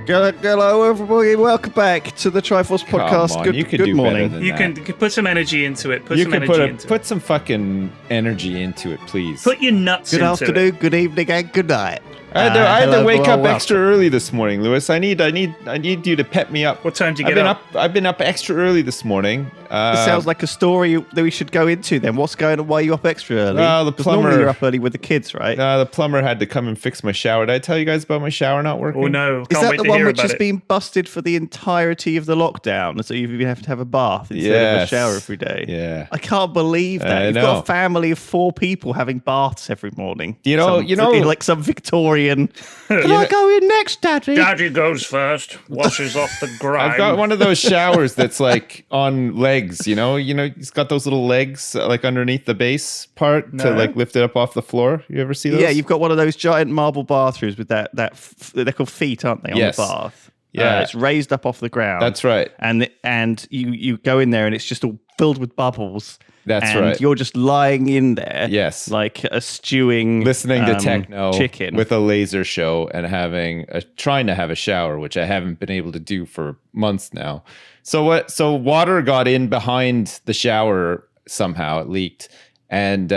Hello, everybody. Welcome back to the Triforce podcast. Come on, you could good do morning. better than You that. can put some energy into it. Put some fucking energy into it, please. Put your nuts Good into afternoon, it. good evening, and good night. I had to wake up extra early. early this morning, Lewis. I need you to pep me up. What time did you get up? I've been up extra early this morning. This sounds like a story that we should go into then. What's going on? Why are you up extra early? Well, the 'Cause normally plumber- you're up early with the kids, right? the plumber had to come and fix my shower. Did I tell you guys about my shower not working? Oh no! Is Can't that wait the to one hear which about has it. been busted for the entirety of the lockdown? So you have to have a bath instead of a Yes. shower every day? Yeah. I can't believe that. I You've know. got a family of 4 people having baths every morning. You know- like some Victorian. Can I go in next, Daddy? Daddy goes first, washes off the grime. I've got one of those showers that's like on legs, you know, it's got those little legs like underneath the base part to No. like lift it up off the floor. You ever see those? Yeah, you've got one of those giant marble bathrooms with they're called feet, aren't they, on Yes. the bath? Yeah. It's raised up off the ground. That's right. And you go in there and it's just all filled with bubbles. That's and right. You're just lying in there. Yes. Like a stewing Listening to techno chicken. with a laser show and trying to have a shower, which I haven't been able to do for months now. So water got in behind the shower somehow. It leaked, and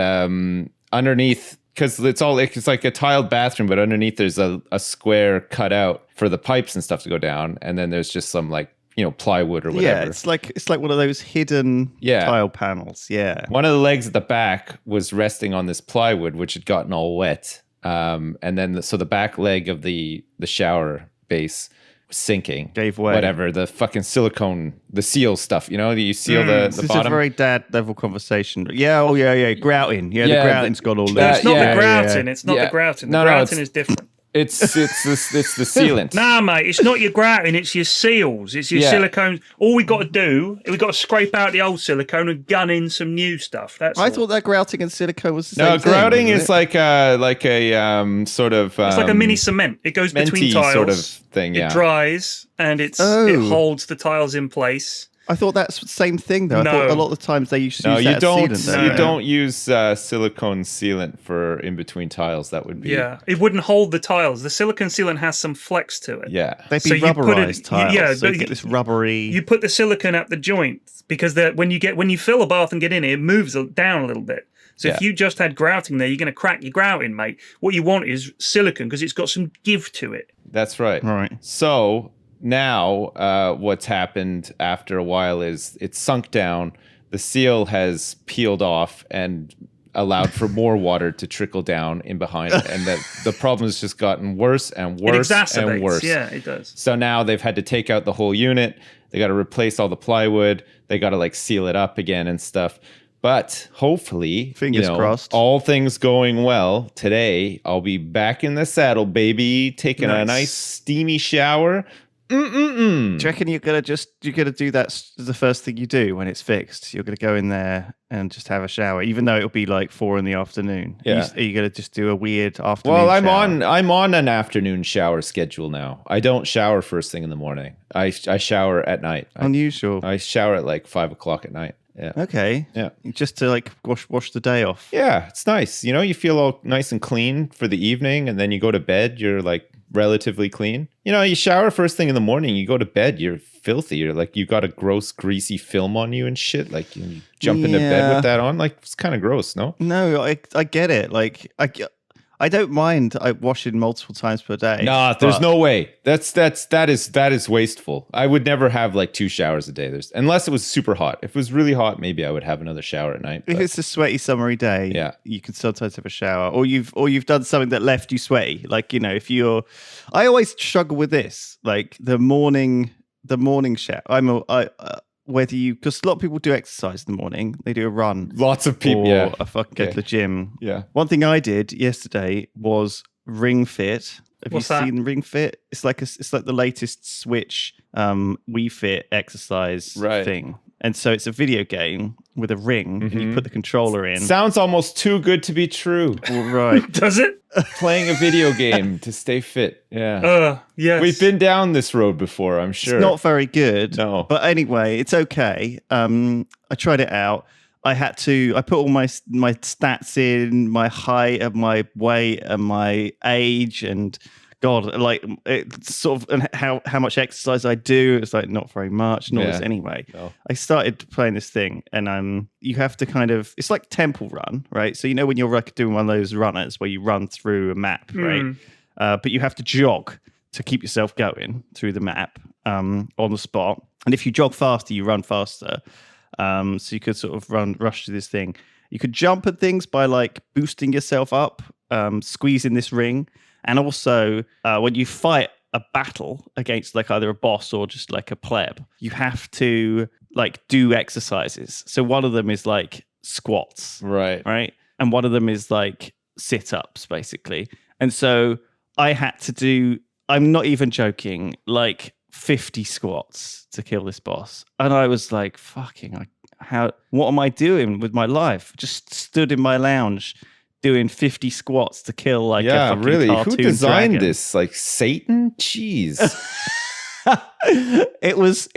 underneath, because it's like a tiled bathroom, but underneath there's a square cut out for the pipes and stuff to go down, and then there's just some like plywood or whatever. Yeah, it's like one of those hidden tile panels. Yeah. One of the legs at the back was resting on this plywood, which had gotten all wet. And then the back leg of the shower base was sinking. Gave way. Whatever, the fucking silicone, the seal stuff, you seal the This is bottom. a very dad level conversation. Yeah, grouting. Yeah, Yeah, the grouting's got all No, this. it's not yeah, the grouting. yeah. It's not Yeah. the grouting. No, The no, grouting it's- is different. It's the sealant. Nah, mate, it's not your grouting. It's your seals. It's your Yeah. silicone. All we got to do is we got to scrape out the old silicone and gun in some new stuff. That's I all. thought that grouting and silicone was the same No, thing. grouting wasn't is it? like a sort of It's like a mini cement. It goes between minty tiles. sort of thing. Yeah. It dries and it Oh. holds the tiles in place. I thought that's the same thing though. I No. thought a lot of the times they used to No, use you that don't. as sealant. You don't don't use silicone sealant for in between tiles. That would be Yeah, it wouldn't hold the tiles. The silicone sealant has some flex to it. Yeah. They'd So be you put it- rubberized tiles. yeah, so you but get this rubbery. You put the silicone at the joint because when you fill a bath and get in it moves down a little bit. So if Yeah. you just had grouting there, you're going to crack your grouting, mate. What you want is silicone because it's got some give to it. That's right. Right. So now what's happened after a while is it's sunk down. The seal has peeled off and allowed for more water to trickle down in behind it. And the problem has just gotten worse and It worse exacerbates. and worse. Yeah, it does. So now they've had to take out the whole unit. They got to replace all the plywood. They got to like seal it up again and stuff. But hopefully, Fingers crossed. all things going well, today I'll be back in the saddle, baby, taking a Nice. nice steamy shower. Do you reckon you're gonna do that as the first thing you do when it's fixed? You're gonna go in there and just have a shower, even though it'll be like 4 p.m. Yeah. Are you gonna just do a weird afternoon? Well, I'm shower? on an afternoon shower schedule now. I don't shower first thing in the morning. I shower at night. Unusual. I shower at like 5 o'clock at night. Yeah. Okay. Yeah. Just to like wash the day off. Yeah, it's nice. You feel all nice and clean for the evening, and then you go to bed, you're like relatively clean. You shower first thing in the morning, you go to bed, you're filthy. You're like, you got a gross, greasy film on you and shit. Like, you jump into bed Yeah. with that on. Like, it's kind of gross, no? No, I get it. Like I don't mind washing multiple times per day. Nah, there's but- no way. That is wasteful. I would never have like 2 showers a day. Unless it was super hot. If it was really hot, maybe I would have another shower at night. If but- it's a sweaty summery day, Yeah. you can sometimes have a shower, or you've done something that left you sweaty. Like I always struggle with this, like the morning shower. Because a lot of people do exercise in the morning, they do a run, Lots of people. or Yeah. a fucking go to the gym. Yeah. One thing I did yesterday was Ring Fit. Have What's you that? seen Ring Fit? It's like the latest Switch Wii Fit exercise Right. thing. And so it's a video game with a ring, and you put the controller in. Sounds almost too good to be true. Right. Does it? Playing a video game to stay fit. Yeah. Yes. We've been down this road before, I'm sure. It's not very good. No. But anyway, it's okay. I tried it out. I put all my stats in, my height and my weight and my age and God, like it's sort of, and how much exercise I do. It's like not very much, nor is anyway. No. I started playing this thing, and you have to kind of, it's like Temple Run, right? So you know when you're like doing one of those runners where you run through a map, right? But you have to jog to keep yourself going through the map on the spot. And if you jog faster, you run faster. So you could sort of rush through this thing. You could jump at things by like boosting yourself up, squeezing this ring. And also, when you fight a battle against like either a boss or just like a pleb, you have to like do exercises. So one of them is like squats, right? And one of them is like sit-ups, basically. And so I had to do, I'm not even joking, like 50 squats to kill this boss. And I was like, what am I doing with my life? Just stood in my lounge doing 50 squats to kill like a fucking really? cartoon Who designed dragon. this? Like Satan? Jeez. It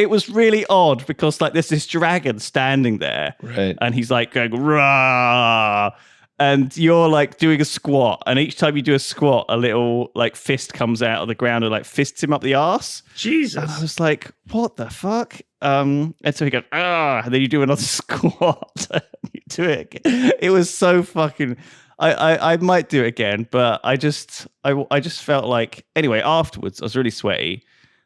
was really odd because like there's this dragon standing there, Right. and he's like going rah, and you're like doing a squat, and each time you do a squat, a little like fist comes out of the ground and like fists him up the arse. Jesus. And I was like, what the fuck? And so he goes, and then you do another squat. And you do it again. It was so fucking. I might do it again, but I just felt like, anyway, afterwards I was really sweaty,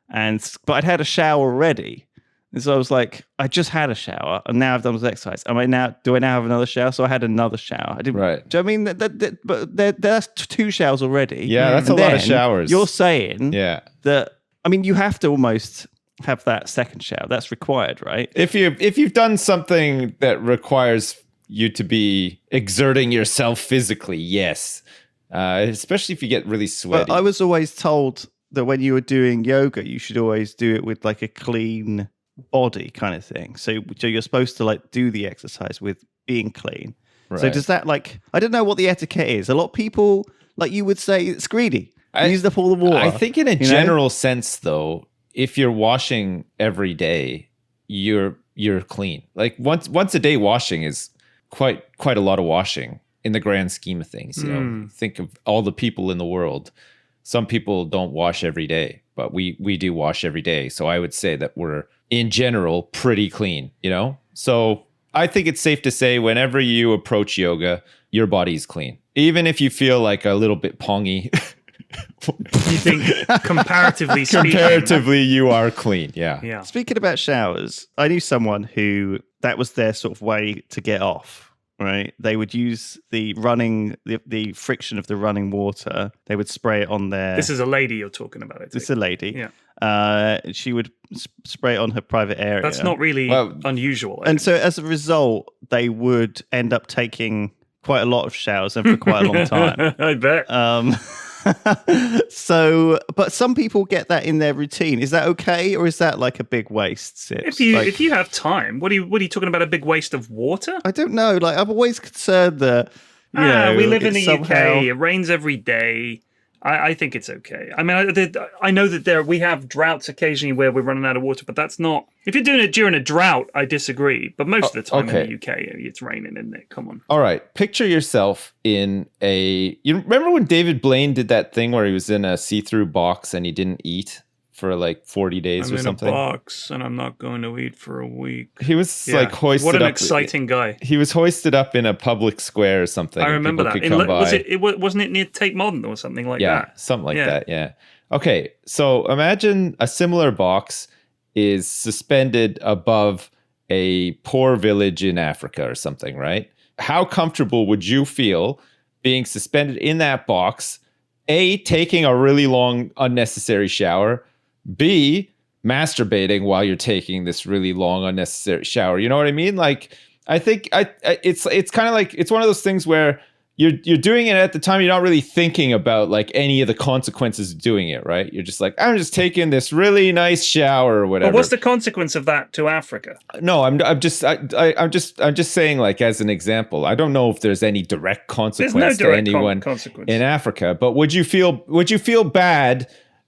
but I'd had a shower already, and so I was like, I just had a shower, and now I've done this exercise. Do I now have another shower? So I had another shower. I didn't. Right. Do you know what I mean but that's 2 showers already? Yeah, that's And a lot of then showers. You're saying Yeah. I mean, you have to almost have that second shower. That's required, right? If you've done something that requires you to be exerting yourself physically, yes. Especially if you get really sweaty. But I was always told that when you were doing yoga, you should always do it with like a clean body kind of thing. So you're supposed to like do the exercise with being clean. So Right. does that like, I don't know what the etiquette is. A lot of people, like you would say, it's greedy. Used up all the water. I think in a you know? general sense, though, if you're washing every day, you're clean. Like once a day washing is quite a lot of washing in the grand scheme of things. You know, think of all the people in the world. Some people don't wash every day, but we do wash every day. So I would say that we're in general pretty clean, you know? So I think it's safe to say whenever you approach yoga, your body's clean. Even if you feel like a little bit pongy, You think comparatively speaking? comparatively you are clean. Yeah. Yeah. Speaking about showers, I knew someone who that was their sort of way to get off, right? They would use the friction of the running water. They would spray it on their... This is a lady you're talking about. I This is think. a lady. Yeah. She would spray it on her private area. That's not really unusual. I And think. so as a result, they would end up taking quite a lot of showers and for quite a long time. I bet. But some people get that in their routine. Is that okay, or is that like a big waste? Sips? If you have time, what are you talking about? A big waste of water? I don't know. Like I'm always concerned that we live in the somehow... UK. It rains every day. I think it's okay. I mean, I know that we have droughts occasionally where we're running out of water, but that's not. If you're doing it during a drought, I disagree. But most of the time in the UK, it's raining, isn't it? Come on. All right. Picture yourself in a. You remember when David Blaine did that thing where he was in a see-through box and he didn't eat for like 40 days or something? I'm in a box and I'm not going to eat for a week. He was like hoisted up. What an exciting guy. He was hoisted up in a public square or something. I remember that. Wasn't it near Tate Modern or something like that? Yeah, something like that. Yeah. Okay. So imagine a similar box is suspended above a poor village in Africa or something, right? How comfortable would you feel being suspended in that box? A, taking a really long unnecessary shower. B, masturbating while you're taking this really long unnecessary shower. You know what I mean? Like, I think it's kind of like, it's one of those things where you're doing it at the time, you're not really thinking about like any of the consequences of doing it, right? You're just like, I'm just taking this really nice shower or whatever. But what's the consequence of that to Africa? No, I'm just saying, like, as an example. I don't know if there's any direct consequence to anyone in Africa, but would you feel bad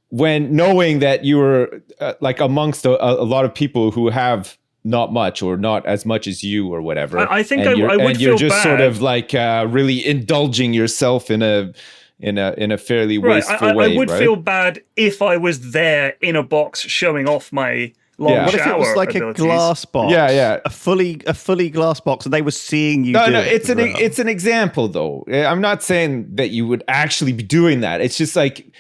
when knowing that you were like amongst a lot of people who have not much or not as much as you or whatever? I think I would feel bad. And you're just sort of like really indulging yourself in a in a fairly Right. wasteful I way. would right? feel bad if I was there in a box showing off my long Yeah. What if it was shower like abilities. a glass box? Yeah. A fully glass box, and they were seeing you No, do no, it. it's as well. it's an example though. I'm not saying that you would actually be doing that. It's just like,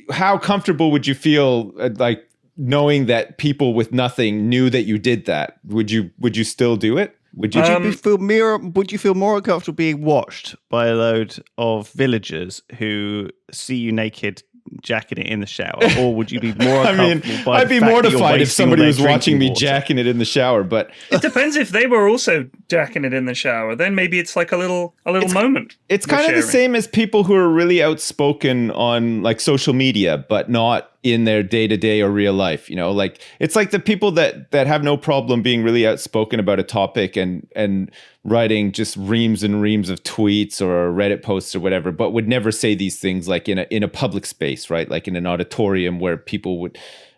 how comfortable would you feel like knowing that people with nothing knew that you did that? Would you still do it? Would you? Would you feel more uncomfortable being watched by a load of villagers who see you naked jacking it in the shower, or would you be more uncomfortable by I'd be the fact that you're mortified if wasting somebody all was their watching me drinking water? jacking it in the shower, but It depends if they were also jacking it in the shower. Then maybe it's like a little moment. it's we're kind of the sharing. same as people who are really outspoken on like social media, but not in their day-to-day or real life. You know, like it's like the people that have no problem being really outspoken about a topic and writing just reams and reams of tweets or Reddit posts or whatever, but would never say these things like in a public space, right? Like in an auditorium where people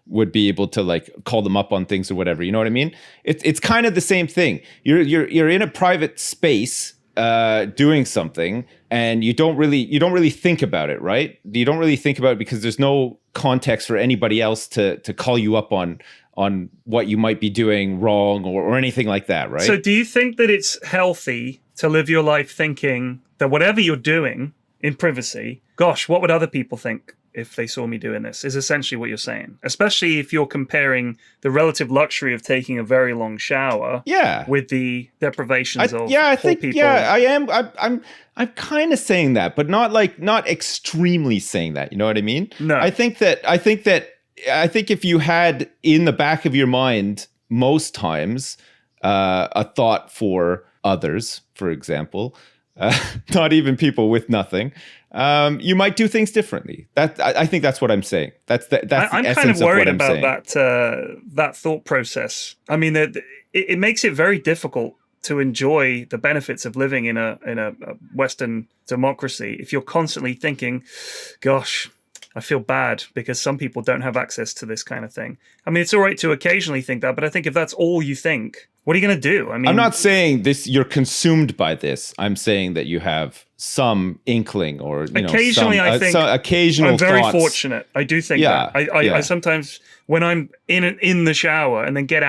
would be able to like call them up on things or whatever. You know what I mean? It's kind of the same thing. You're in a private space doing something, and you don't really think about it, right? You don't really think about it because there's no context for anybody else to call you up on what you might be doing wrong or anything like that, right? So do you think that it's healthy to live your life thinking that whatever you're doing in privacy, gosh, what would other people think if they saw me doing this, is essentially what you're saying. Especially if you're comparing the relative luxury of taking a very long shower with the deprivations of poor people. Yeah, I am. I'm kind of saying that, but not extremely saying that. You know what I mean? No. I think if you had in the back of your mind most times a thought for others, for example, not even people with nothing, you might do things differently. I think that's what I'm saying. That's the I'm essence kind of worried of what I'm about saying. that thought process. I mean, it makes it very difficult to enjoy the benefits of living in a Western democracy if you're constantly thinking, gosh, I feel bad because some people don't have access to this kind of thing. I mean, it's all right to occasionally think that, but I think if that's all you think, what are you going to do? I mean, I'm not saying this you're consumed by this. I'm saying that you have some inkling or occasionally I think occasional I'm very thoughts. fortunate. I do think that. I sometimes when I'm in the shower and then get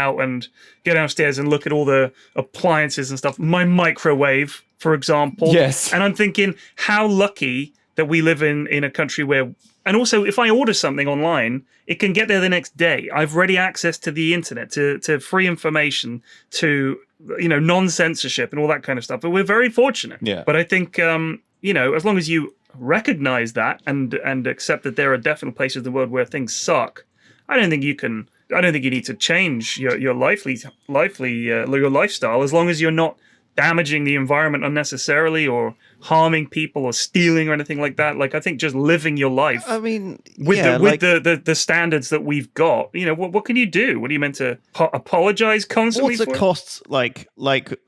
downstairs and look at all the appliances and stuff, my microwave, for example. Yes. And I'm thinking how lucky that we live in a country where, and also if I order something online, it can get there the next day. I've ready access to the internet, to free information, to non-censorship and all that kind of stuff. But we're very fortunate. Yeah. But I think as long as you recognize that and accept that there are definitely places in the world where things suck, I don't think you need to change your lifestyle as long as you're not damaging the environment unnecessarily or harming people or stealing or anything like that. Like, I think just living your life. I mean, with the standards that we've got, what can you do? What are you meant to apologize constantly? What's it for? costs? Like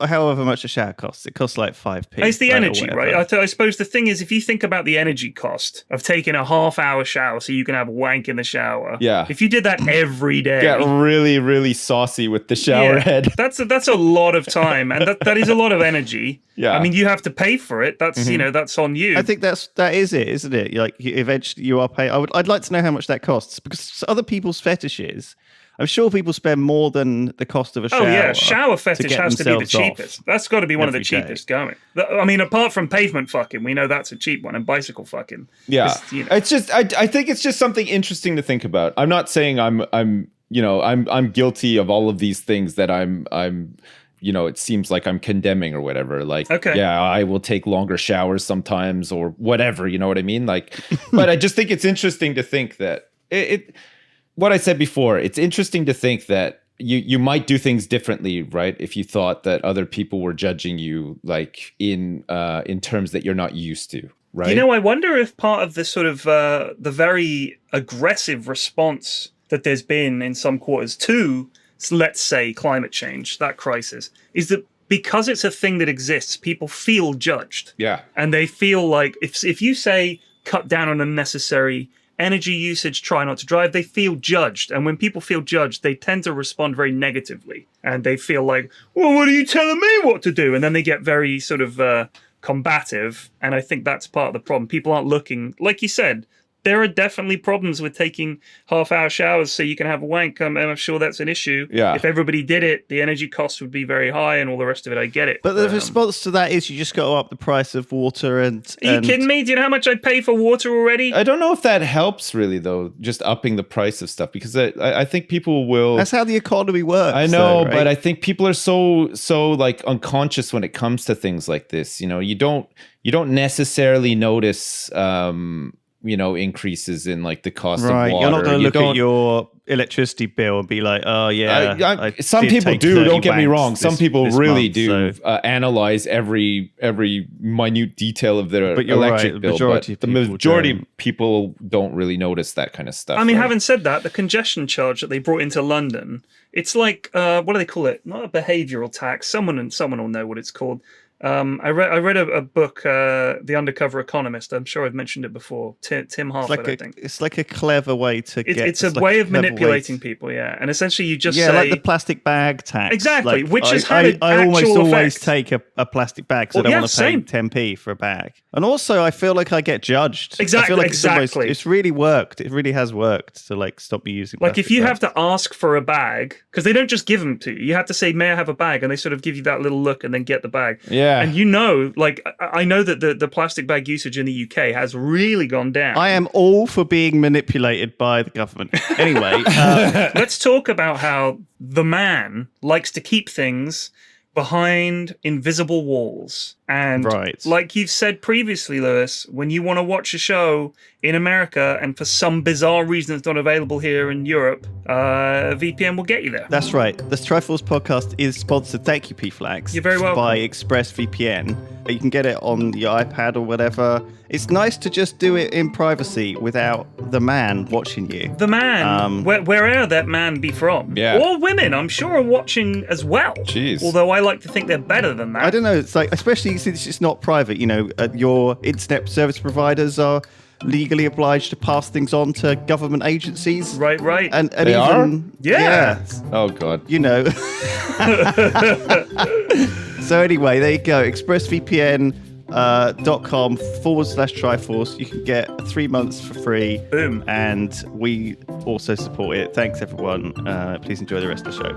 however much a shower costs, it costs like 5p. It's the energy, right? I suppose the thing is, if you think about the energy cost of taking a half-hour shower so you can have a wank in the shower, if you did that every day, get really, really saucy with the shower head. That's a lot of time, and that is a lot of energy. Yeah, I mean, you have to pay for it. That's that's on you. I think that is it, isn't it? Like, eventually you are paying. I'd like to know how much that costs, because other people's fetishes, I'm sure people spend more than the cost of a shower. Oh yeah, shower fetish has to be the cheapest. That's got to be one of the cheapest going. I mean, apart from pavement fucking, we know that's a cheap one, and bicycle fucking. Yeah, it's just I think it's just something interesting to think about. I'm not saying I'm guilty of all of these things that I'm it seems like I'm condemning or whatever. Like, yeah, I will take longer showers sometimes or whatever. You know what I mean? Like, but I just think it's interesting to think that what I said before, it's interesting to think that you might do things differently, right? If you thought that other people were judging you like in terms that you're not used to, right? I wonder if part of this sort of the very aggressive response that there's been in some quarters to, let's say, climate change, that crisis, is that because it's a thing that exists, people feel judged. Yeah. And they feel like if you say cut down on unnecessary energy usage, try not to drive, they feel judged. And when people feel judged, they tend to respond very negatively. And they feel like, well, what are you telling me what to do? And then they get very sort of combative, and I think that's part of the problem. People aren't looking, like you said. There are definitely problems with taking half-hour showers so you can have a wank. I'm sure that's an issue. Yeah. If everybody did it, the energy cost would be very high and all the rest of it. I get it. But the response to that is you just got to up the price of water and... Are you kidding me? Do you know how much I pay for water already? I don't know if that helps really, though, just upping the price of stuff, because I think people will... That's how the economy works. I know, right? but I think people are so like unconscious when it comes to things like this. You don't necessarily notice... increases in like the cost of water. You're not going to look at your electricity bill and be like, oh yeah. Some people do. Don't get me wrong. Some people really month, do analyze every minute detail of their electric bill. But the majority of people don't really notice that kind of stuff. I mean, having said that, the congestion charge that they brought into London, it's like what do they call it? Not a behavioural tax. Someone will know what it's called. I read a book, The Undercover Economist. I'm sure I've mentioned it before. Tim Harford, I think. It's like a clever way to get... It's a way of manipulating people, yeah. And essentially you just say... Yeah, like the plastic bag tax. Exactly, like, which has had an I almost actual always effect. take a plastic bag because I don't want to pay 10p for a bag. And also, I feel like I get judged. Exactly, I feel like exactly. It's really worked. It really has worked to like stop me using like plastic if you bags. have to ask for a bag, because they don't just give them to you. You have to say, may I have a bag? And they sort of give you that little look and then get the bag. Yeah. And like I know that the plastic bag usage in the UK has really gone down. I am all for being manipulated by the government. Anyway, let's talk about how the man likes to keep things behind invisible walls. And like you've said previously, Lewis, when you want to watch a show in America and for some bizarre reason it's not available here in Europe, VPN will get you there. That's right. This Triforce podcast is sponsored, thank you, PFlax. You're very welcome. By ExpressVPN. You can get it on your iPad or whatever. It's nice to just do it in privacy without the man watching you. The man, wherever that man be from. Yeah. Or women, I'm sure, are watching as well. Jeez. Although I like to think they're better than that. I don't know. It's like, especially since it's not private, your internet service providers are legally obliged to pass things on to government agencies. Right. And they even, are? Yeah. Oh, God. So anyway, there you go. expressvpn.com/Triforce. You can get 3 months for free. Boom. And we also support it. Thanks, everyone. Please enjoy the rest of the show.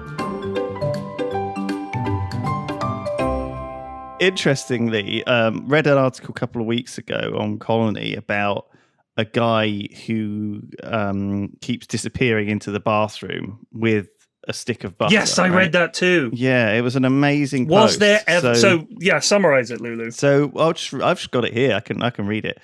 Interestingly, read an article a couple of weeks ago on Colony about a guy who keeps disappearing into the bathroom with a stick of butter. Yes, I read that too. Yeah, it was an amazing Was post. there ever... So, summarize it, Lulu. So I've just got it here. I can read it.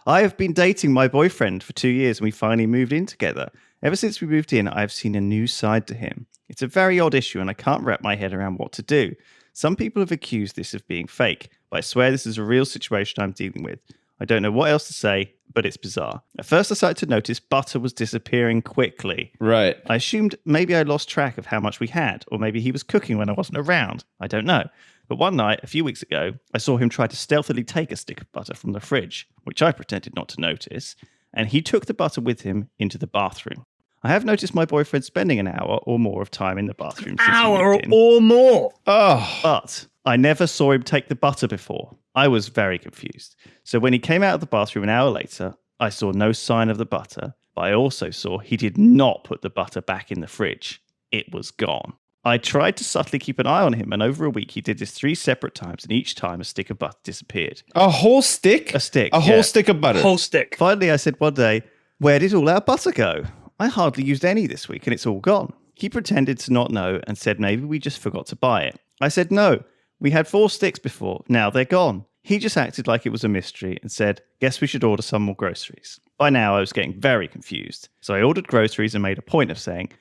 I have been dating my boyfriend for 2 years and we finally moved in together. Ever since we moved in, I've seen a new side to him. It's a very odd issue and I can't wrap my head around what to do. Some people have accused this of being fake, but I swear this is a real situation I'm dealing with. I don't know what else to say, but it's bizarre. At first I started to notice butter was disappearing quickly. Right. I assumed maybe I lost track of how much we had, or maybe he was cooking when I wasn't around. I don't know. But one night, a few weeks ago, I saw him try to stealthily take a stick of butter from the fridge, which I pretended not to notice, and he took the butter with him into the bathroom. I have noticed my boyfriend spending an hour or more of time in the bathroom since Hour we moved in. or more. Oh. But I never saw him take the butter before. I was very confused. So when he came out of the bathroom an hour later, I saw no sign of the butter, but I also saw he did not put the butter back in the fridge. It was gone. I tried to subtly keep an eye on him, and over a week he did this 3 separate times, and each time a stick of butter disappeared. A whole stick? A stick. A whole stick of butter. Whole stick. Finally, I said one day, where did all our butter go? I hardly used any this week and it's all gone. He pretended to not know and said maybe we just forgot to buy it. I said no, we had 4 sticks before, now they're gone. He just acted like it was a mystery and said, guess we should order some more groceries. By now I was getting very confused. So I ordered groceries and made a point of saying,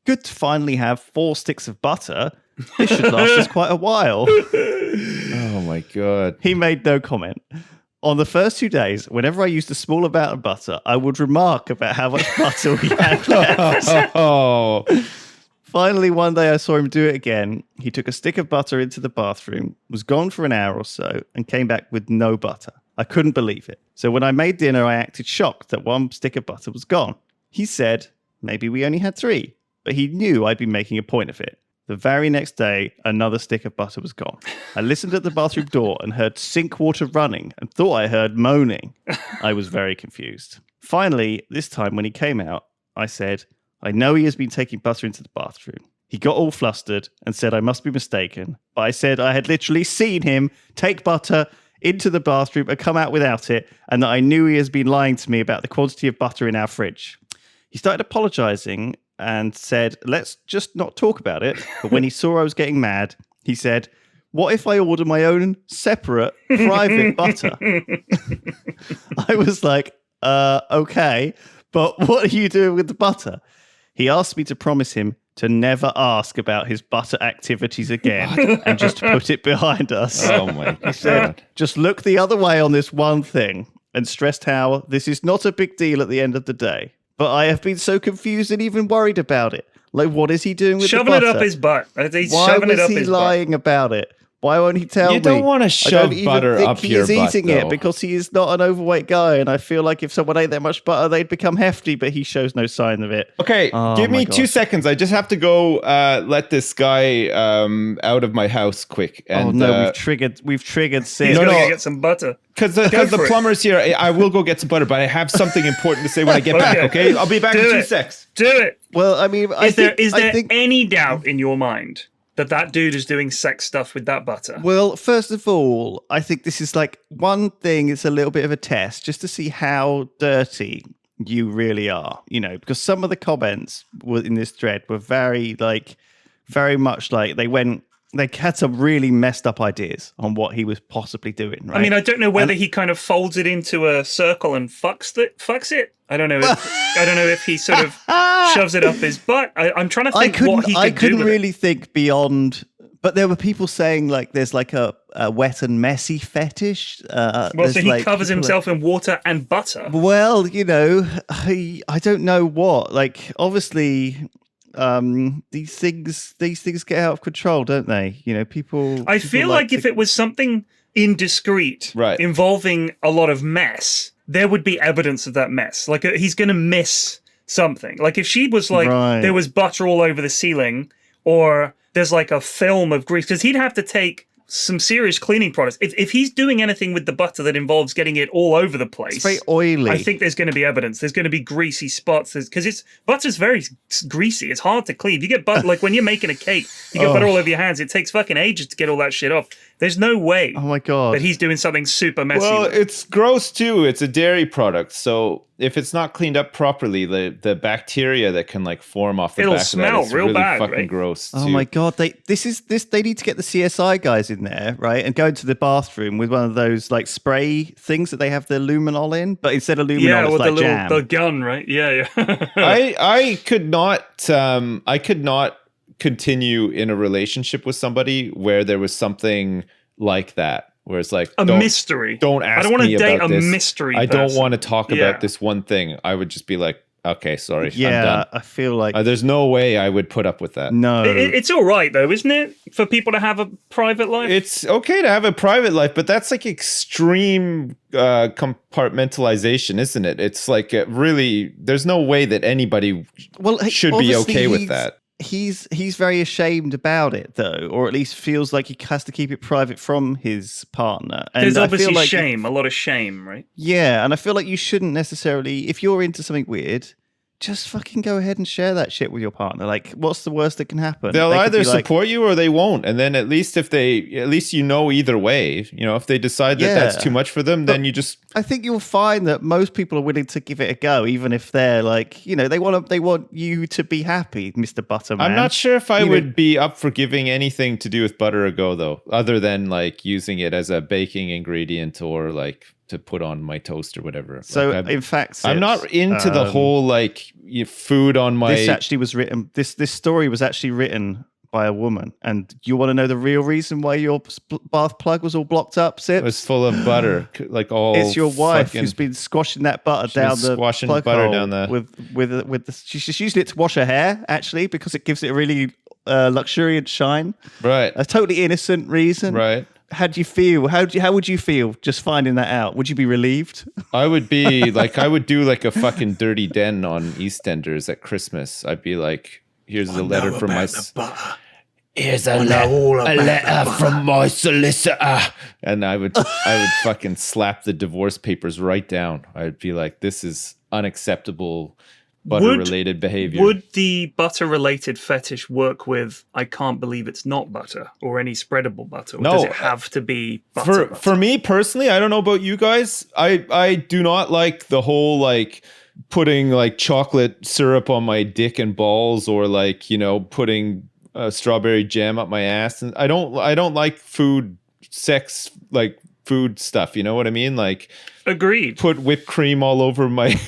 good to finally have 4 sticks of butter. This should last us quite a while. Oh my God. He made no comment. On the first 2 days, whenever I used a small amount of butter, I would remark about how much butter we had left. Oh. Finally, one day I saw him do it again. He took a stick of butter into the bathroom, was gone for an hour or so, and came back with no butter. I couldn't believe it. So when I made dinner, I acted shocked that 1 stick of butter was gone. He said, maybe we only had 3, but he knew I'd been making a point of it. The very next day, another stick of butter was gone. I listened at the bathroom door and heard sink water running and thought I heard moaning. I was very confused. Finally, this time when he came out, I said, I know he has been taking butter into the bathroom. He got all flustered and said I must be mistaken. But I said I had literally seen him take butter into the bathroom and come out without it, and that I knew he has been lying to me about the quantity of butter in our fridge. He started apologizing and said, let's just not talk about it. But when he saw I was getting mad, he said, what if I order my own separate private butter? I was like, okay, but what are you doing with the butter? He asked me to promise him to never ask about his butter activities again and just put it behind us. Oh my He said, just look the other way on this one thing, and stressed how this is not a big deal at the end of the day. But I have been so confused and even worried about it. Like, what is he doing with shoving the butter? it up his butt. He's Why shoving was it up he his lying butt. about it? Why won't he tell me? You don't want to shove butter up he your is butt, eating though. it because he is not an overweight guy, and I feel like if someone ate that much butter, they'd become hefty, but he shows no sign of it. Okay, Oh give my me God. 2 seconds. I just have to go let this guy out of my house quick. And, Oh no, we've triggered Sid. He's No, going to no. get some butter. Because Go the for it. plumber's here. I will go get some butter, but I have something important to say when I get back, okay? I'll be back in Do 2 it. secs. Do it. Well, I mean, Is there I think any doubt in your mind that dude is doing sex stuff with that butter? Well, first of all, I think this is like one thing. It's a little bit of a test just to see how dirty you really are, you know, because some of the comments in this thread were very much like they had some really messed up ideas on what he was possibly doing. Right? I mean, I don't know whether he kind of folds it into a circle and fucks it. I don't know. I don't know if he sort of shoves it up his butt. I'm trying to think what he could I do couldn't with really think beyond. But there were people saying like there's like a wet and messy fetish. Well, so he like covers people himself in water and butter. Well, you know, I don't know what. Like, obviously, these things get out of control, don't they? You know, people. I feel like if it was something indiscreet, Right. involving a lot of mess, there would be evidence of that mess. Like he's going to miss something. Like if she was like, Right. there was butter all over the ceiling, or there's like a film of grease, because he'd have to take some serious cleaning products. If he's doing anything with the butter that involves getting it all over the place, it's very oily. I think there's going to be evidence. There's going to be greasy spots because butter's very greasy. It's hard to clean. You get butter like when you're making a cake, you get butter all over your hands. It takes fucking ages to get all that shit off. There's no way Oh my god! that he's doing something super messy. Well, with it. it's gross too. It's a dairy product, so if it's not cleaned up properly, the bacteria that can like form off the It'll back of smell that is real really bad, fucking right? gross. Oh too. my god! They need to get the CSI guys in there, right, and go into the bathroom with one of those like spray things that they have the luminol in, but instead of luminol, Yeah, it's with like the jam. the gun, right? Yeah. I could not continue in a relationship with somebody where there was something like that, where it's like A mystery. Don't ask I don't want me to date about a this. mystery. I don't person. want to talk Yeah. about this one thing. I would just be like, okay, sorry, I'm yeah, done. I feel like There's no way I would put up with that. no. It's all right though, isn't it, for people to have a private life? It's okay to have a private life, but that's like extreme compartmentalization, isn't it? It's like really, there's no way that anybody should be obviously okay with that. He's very ashamed about it though, or at least feels like he has to keep it private from his partner. And There's I obviously feel like shame, a lot of shame, right? Yeah, and I feel like you shouldn't necessarily, if you're into something weird, just fucking go ahead and share that shit with your partner. Like, what's the worst that can happen? They'll They could either be like, support you or they won't. And then at least you know either way. You know, if they decide that that's Yeah. too much for them, then you just I think you'll find that most people are willing to give it a go, even if they're like, you know, they want you to be happy, Mr. Butterman. I'm not sure if I You know- would be up for giving anything to do with butter a go though, other than like using it as a baking ingredient or like to put on my toast or whatever. So, Like, in fact, I'm not Sips, into the whole like food on my. This actually was written. This story was actually written by a woman. And you want to know the real reason why your bath plug was all blocked up, Sips? It was full of butter, like all. It's your wife fucking- who's been squashing that butter She's been down the squashing plug butter hole down there. with the. She's using it to wash her hair actually because it gives it a really luxuriant shine. Right. A totally innocent reason. Right. How do you feel? How would you feel just finding that out? Would you be relieved? I would be like, I would do like a fucking dirty den on EastEnders at Christmas. I'd be like, here's a letter from my. here's a letter from my solicitor. And I would fucking slap the divorce papers right down. I'd be like, this is unacceptable butter-related behavior. Would the butter-related fetish work with I can't believe it's not butter or any spreadable butter? Or No. does it have to be butter? For me personally, I don't know about you guys. I do not like the whole like putting like chocolate syrup on my dick and balls, or like, you know, putting strawberry jam up my ass. And I don't like sex stuff. You know what I mean? Like, agreed. Put whipped cream all over my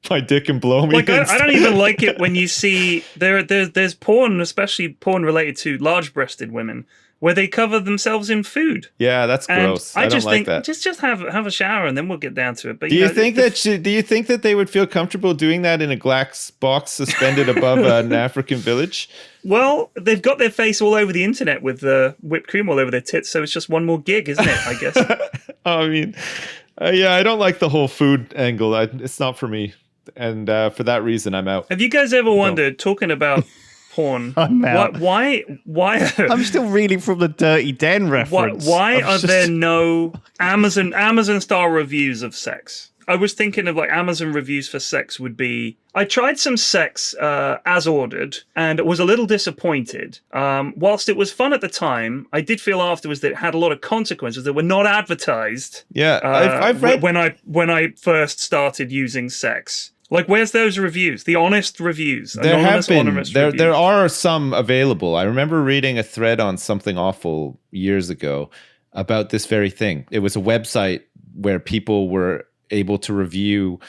my dick and blow me. Like I don't even like it when you see there's porn, especially porn related to large-breasted women, where they cover themselves in food. Yeah, that's gross. I just don't think like that. just have a shower and then we'll get down to it. But do you think that they would feel comfortable doing that in a glass box suspended above an African village? Well, they've got their face all over the internet with the whipped cream all over their tits, so it's just one more gig, isn't it? I guess. I mean, yeah, I don't like the whole food angle. It's not for me, and for that reason, I'm out. Have you guys ever wondered, talking about porn, I'm out. why I'm still reeling from the Dirty Den reference. why are there no Amazon style reviews of sex? I was thinking of like Amazon reviews for sex would be, I tried some sex as ordered and was a little disappointed. Whilst it was fun at the time, I did feel afterwards that it had a lot of consequences that were not advertised. Yeah, I've read when I first started using sex. Like, where's those reviews? The honest reviews. There have been. There are some available. I remember reading a thread on Something Awful years ago about this very thing. It was a website where people were able to review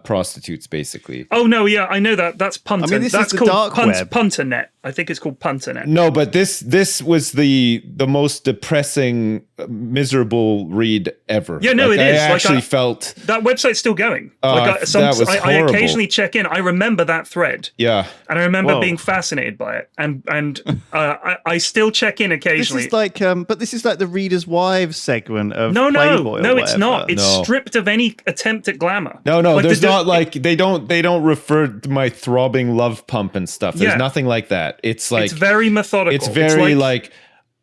prostitutes, basically. Oh no, yeah, I know that. That's Punter. I mean, this that's is the called dark web. Punternet. I think it's called Punternet. No, but this was the most depressing, miserable read ever. Yeah, no, like, it is. I actually felt that website's still going. that was I horrible. occasionally check in. I remember that thread. Yeah, and I remember being fascinated by it, and I still check in occasionally. This is like, but this is like the Reader's Wives segment of no, Playboy. No, it's not. It's No. stripped of any attempt at glamour. No, Like, there's not like they don't refer to my throbbing love pump and stuff. There's nothing like that. It's like it's very methodical. It's very like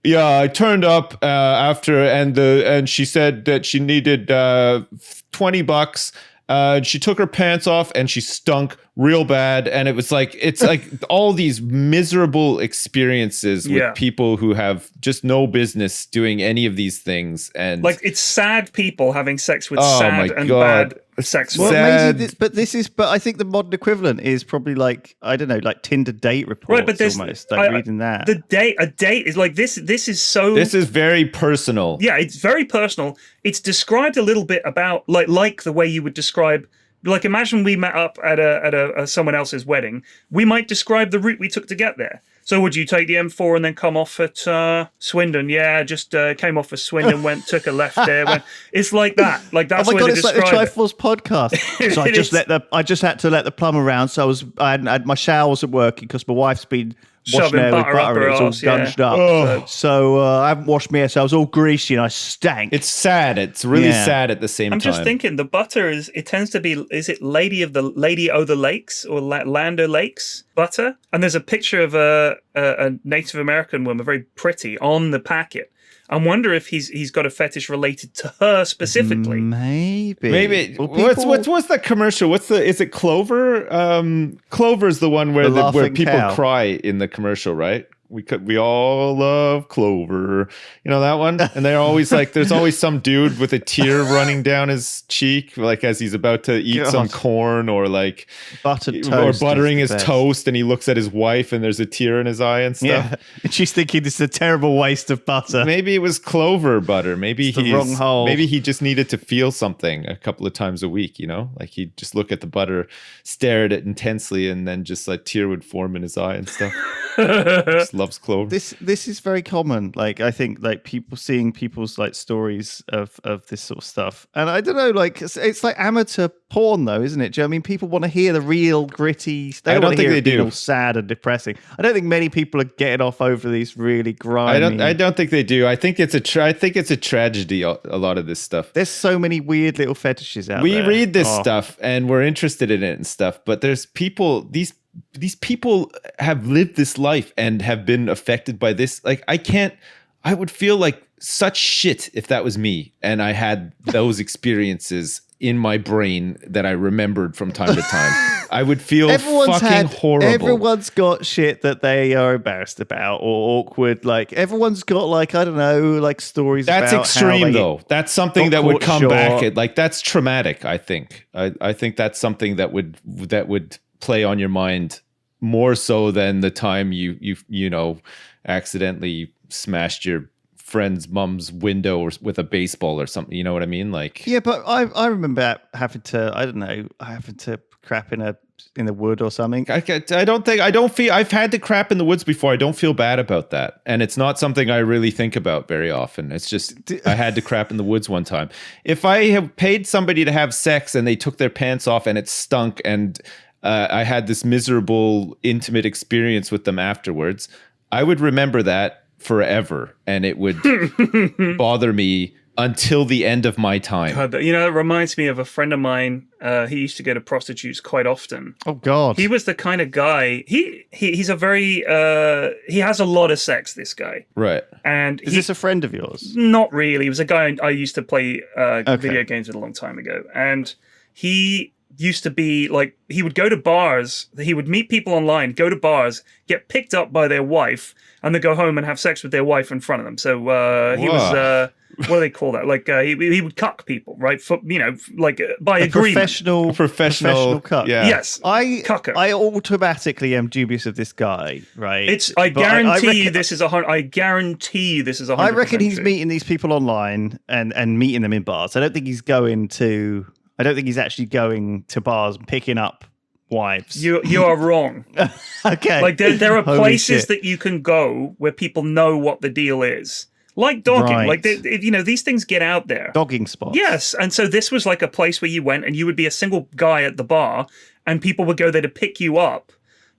yeah, I turned up after and she said that she needed $20. She took her pants off and she stunk real bad, and it's like all these miserable experiences with people who have just no business doing any of these things, and like it's sad people having sex with Oh sad my and God. bad sex. Well, Sad. maybe but I think the modern equivalent is probably like, I don't know, like Tinder date reports. Right, but there's almost like reading that. A date is like this. This is so. this is very personal. Yeah, it's very personal. It's described a little bit about like the way you would describe. Like, imagine we met up at a someone else's wedding. We might describe the route we took to get there. So, would you take the M4 and then come off at Swindon? Yeah, just came off at Swindon, took a left there. It's like that. Like that's oh my the way god, they it's like the describe it. Triforce podcast. So I just had to let the plumber around. So I had my shower wasn't working because my wife's been washing Shoving hair with butter up butter. her It was all arse, yeah. gunged up. Oh. So I haven't washed my hair, so I was all greasy and I stank. It's sad. It's really sad at the same I'm time. just thinking the butter it tends to be, is it Lady o' the Lakes or Land O'Lakes butter? And there's a picture of a Native American woman, very pretty, on the packet. I wonder if he's got a fetish related to her specifically. Maybe. Well, What's that commercial? Is it Clover? Clover's the one where where people cow. cry in the commercial, right? We all love Clover. You know that one? And they're always like, there's always some dude with a tear running down his cheek, like as he's about to eat some corn or like buttered toast or buttering is the his best. toast, and he looks at his wife and there's a tear in his eye and stuff. Yeah, and she's thinking this is a terrible waste of butter. Maybe it was Clover butter. Maybe It's the wrong hole. Maybe he just needed to feel something a couple of times a week. You know, like he'd just look at the butter, stare at it intensely, and then just like tear would form in his eye and stuff. Just loves Clover. This is very common. Like, I think like people seeing people's like stories of this sort of stuff, and I don't know, like it's like amateur porn though, isn't it? Do you know what I mean? People want to hear the real gritty. They don't think they do. All sad and depressing. I don't think many people are getting off over these really grimy. I don't think they do. I think it's a tragedy. A lot of this stuff. There's so many weird little fetishes out We there. read this stuff and we're interested in it and stuff, but there's people. these people have lived this life and have been affected by this. Like, I would feel like such shit if that was me and I had those experiences in my brain that I remembered from time to time. I would feel fucking horrible. Everyone's got shit that they are embarrassed about or awkward. Like, everyone's got, like, I don't know, like, stories that's about extreme, though. That's something that would come back. Like, that's traumatic, I think. I think that's something that would play on your mind more so than the time you know, accidentally smashed your friend's mum's window or with a baseball or something. You know what I mean? Like, yeah, but I remember having to crap in the wood or something. I've had to crap in the woods before. I don't feel bad about that, and it's not something I really think about very often. It's just I had to crap in the woods one time. If I have paid somebody to have sex and they took their pants off and it stunk, and I had this miserable intimate experience with them afterwards, I would remember that forever, and it would bother me until the end of my time. God, you know, it reminds me of a friend of mine. He used to go to prostitutes quite often. Oh God, he was the kind of guy. He's a very he has a lot of sex. This guy, right? And is this a friend of yours? Not really. He was a guy I used to play video games with a long time ago, and he used to be like, he would go to bars, he would meet people online, go to bars, get picked up by their wife, and then go home and have sex with their wife in front of them. So he was what do they call that? Like he would cuck people, right? For, you know, like by agreement. Professional cuck. Yeah. Yes. Cucker. I automatically am dubious of this guy, right? I guarantee you this is 100. I guarantee you this is 100%. I reckon he's meeting these people online and meeting them in bars. I don't think he's actually going to bars and picking up wives. You are wrong. Okay. Like there are places that you can go where people know what the deal is. Like dogging. Right. Like you know, these things get out there. Dogging spots. Yes. And so this was like a place where you went and you would be a single guy at the bar and people would go there to pick you up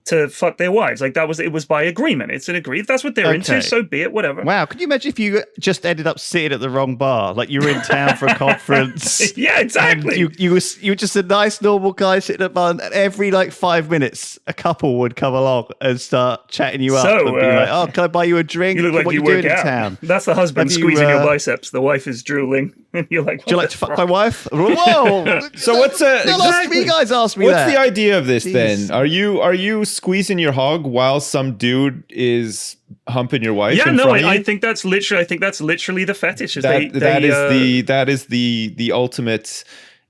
to fuck their wives. Like it was by agreement. It's an agree. If that's what they're into, so be it, whatever. Wow. Could you imagine if you just ended up sitting at the wrong bar? Like you were in town for a conference. Yeah, exactly. You were just a nice normal guy sitting at a bar, and every like 5 minutes a couple would come along and start chatting you up and be like, oh, can I buy you a drink? You look like what you doing work in out. town? That's the husband squeezing your biceps. The wife is drooling. And you're like, do you like to fuck my wife? Whoa. So what's you guys asked me what's that. the idea of this then? Are you squeezing your hog while some dude is humping your wife? Yeah, in front of you? I think that's literally the fetish. That is the ultimate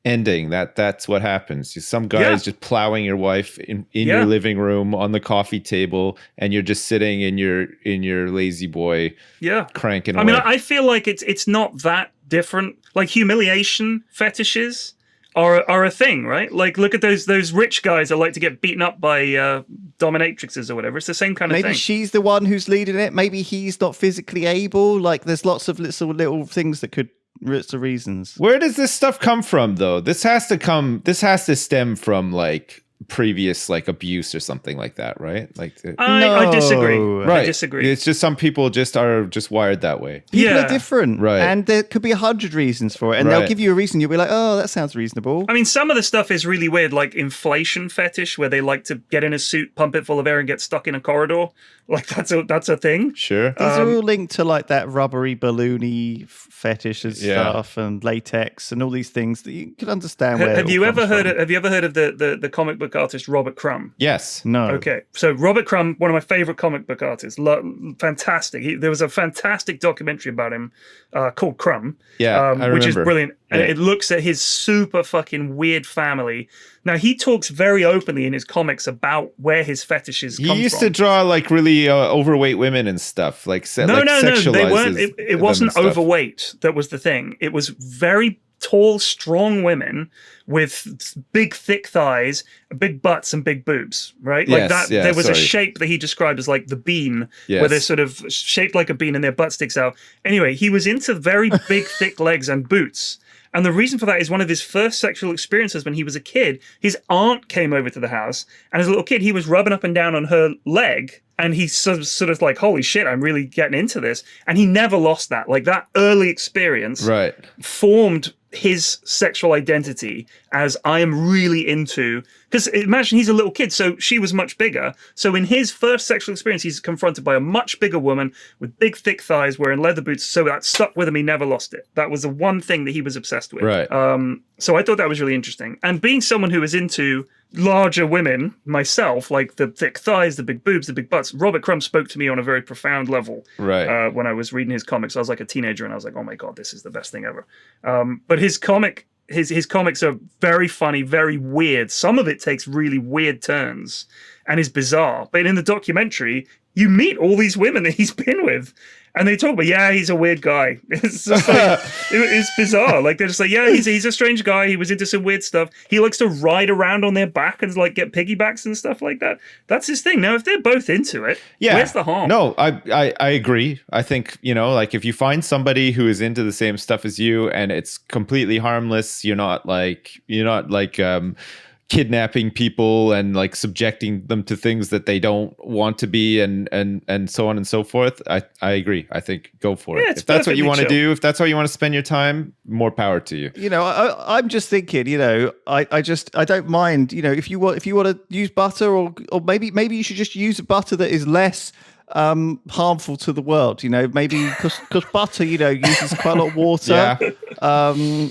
ending. That's what happens. Some guy is just plowing your wife in your living room on the coffee table, and you're just sitting in your lazy boy, cranking away. I mean, I feel like it's not that different. Like humiliation fetishes are a thing, right? Like look at those rich guys that like to get beaten up by dominatrixes or whatever. It's the same kind of thing. Maybe she's the one who's leading it. Maybe he's not physically able. Like there's lots of little things that could. Lots of reasons. Where does this stuff come from, though? This has to stem from like previous like abuse or something like that, right? Like I disagree. Right. I disagree. It's just some people are just wired that way. People are different, right? And there could be 100 reasons for it, and they'll give you a reason. You'll be like, "Oh, that sounds reasonable." I mean, some of the stuff is really weird, like inflation fetish, where they like to get in a suit, pump it full of air, and get stuck in a corridor. Like that's a thing. Sure. These are all linked to like that rubbery, balloony fetish and stuff, and latex, and all these things that you can understand. Have you ever heard of the comic book artist Robert Crumb? Yes. No. Okay. So Robert Crumb, one of my favorite comic book artists, fantastic. There was a fantastic documentary about him called Crumb. Yeah, I remember. Which is brilliant. Yeah. And it looks at his super fucking weird family. Now, he talks very openly in his comics about where his fetishes come from. He used to draw like really overweight women and stuff. No, they weren't. It wasn't overweight. That was the thing. It was very tall, strong women with big, thick thighs, big butts, and big boobs, right? Like that. There was a shape that he described as like the bean, where they're sort of shaped like a bean and their butt sticks out. Anyway, he was into very big, thick legs and boots. And the reason for that is one of his first sexual experiences when he was a kid, his aunt came over to the house, and as a little kid, he was rubbing up and down on her leg, and he sort of like, holy shit, I'm really getting into this. And he never lost that. Like that early experience formed his sexual identity as I am really into, because imagine he's a little kid, so she was much bigger. So in his first sexual experience, he's confronted by a much bigger woman with big, thick thighs wearing leather boots. So that stuck with him. He never lost it. That was the one thing that he was obsessed with. Right. So I thought that was really interesting. And being someone who is into larger women myself, like the thick thighs, the big boobs, the big butts, Robert Crumb spoke to me on a very profound level. Right. When I was reading his comics, I was like a teenager and I was like, oh my God, this is the best thing ever. But his comics are very funny, very weird. Some of it takes really weird turns and is bizarre. But in the documentary, you meet all these women that he's been with. And they talk about, yeah, he's a weird guy. It's just like, it's bizarre. Like, they're just like, yeah, he's a strange guy. He was into some weird stuff. He likes to ride around on their back and like get piggybacks and stuff like that. That's his thing. Now, if they're both into it, where's the harm? No, I agree. I think, like if you find somebody who is into the same stuff as you and it's completely harmless, you're not like kidnapping people and like subjecting them to things that they don't want to be and so on and so forth. I agree. I think go for it. If that's what you want to do, if that's how you want to spend your time, more power to you. I'm just thinking, I don't mind, if you want to use butter or maybe you should just use a butter that is less harmful to the world, maybe because butter, uses quite a lot of water.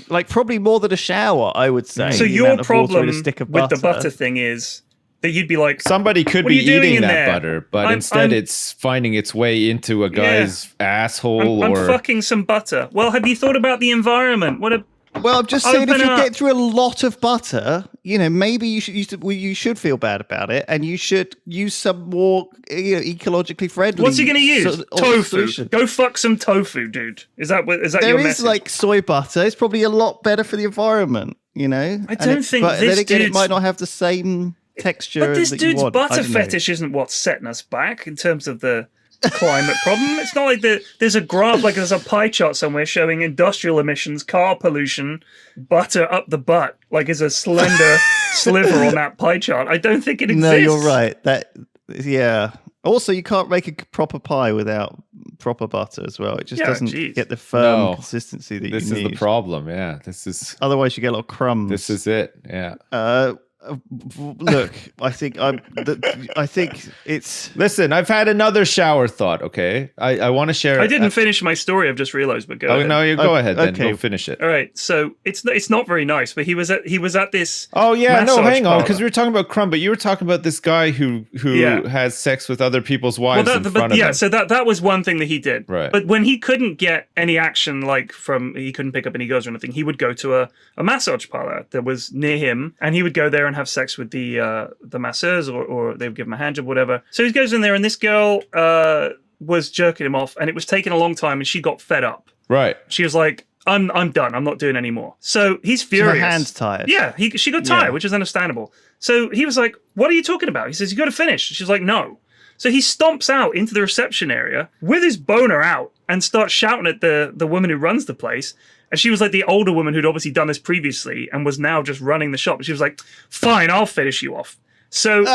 Like probably more than a shower, I would say. So your problem with the butter thing is that you'd be like, somebody could be eating that butter, but instead it's finding its way into a guy's asshole. I'm fucking some butter. Well, have you thought about the environment? Well, I'm just saying, if you get through a lot of butter, maybe you should feel bad about it, and you should use some more ecologically friendly. What's he going to use? Tofu. Solution. Go fuck some tofu, dude. Is that your message? There is like soy butter. It's probably a lot better for the environment. I don't think. But then again, it might not have the same texture. But this dude's butter fetish isn't what's setting us back in terms of the climate problem. It's not like there's a graph, like there's a pie chart somewhere showing industrial emissions, car pollution, butter up the butt, like is a slender sliver on that pie chart. I don't think it exists. No, you're right. Also, you can't make a proper pie without proper butter as well. It just doesn't get the firm consistency that you need. This is the problem. Yeah, otherwise you get a lot of crumbs. This is it. Yeah. Look, I think it's. Listen, I've had another shower thought. Okay, I want to share. I didn't finish my story. I've just realized. But go ahead. No, you go ahead. Then go finish it. All right. So it's not very nice. But he was at this. Oh yeah, no, hang on, because we were talking about Crumb, but you were talking about this guy who has sex with other people's wives in front of him. So that was one thing that he did. Right. But when he couldn't get any action, like he couldn't pick up any girls or anything, he would go to a massage parlor that was near him, and he would go there and have sex with the masseurs, or they would give him a hand job, whatever. So he goes in there, and this girl was jerking him off, and it was taking a long time, and she got fed up. Right. She was like, I'm done. I'm not doing any more. So he's furious. So her hand's tired. Yeah, she got tired, which is understandable. So he was like, what are you talking about? He says, you got to finish. She's like, no. So he stomps out into the reception area with his boner out and starts shouting at the woman who runs the place. And she was like the older woman who'd obviously done this previously and was now just running the shop. She was like, fine, I'll finish you off. So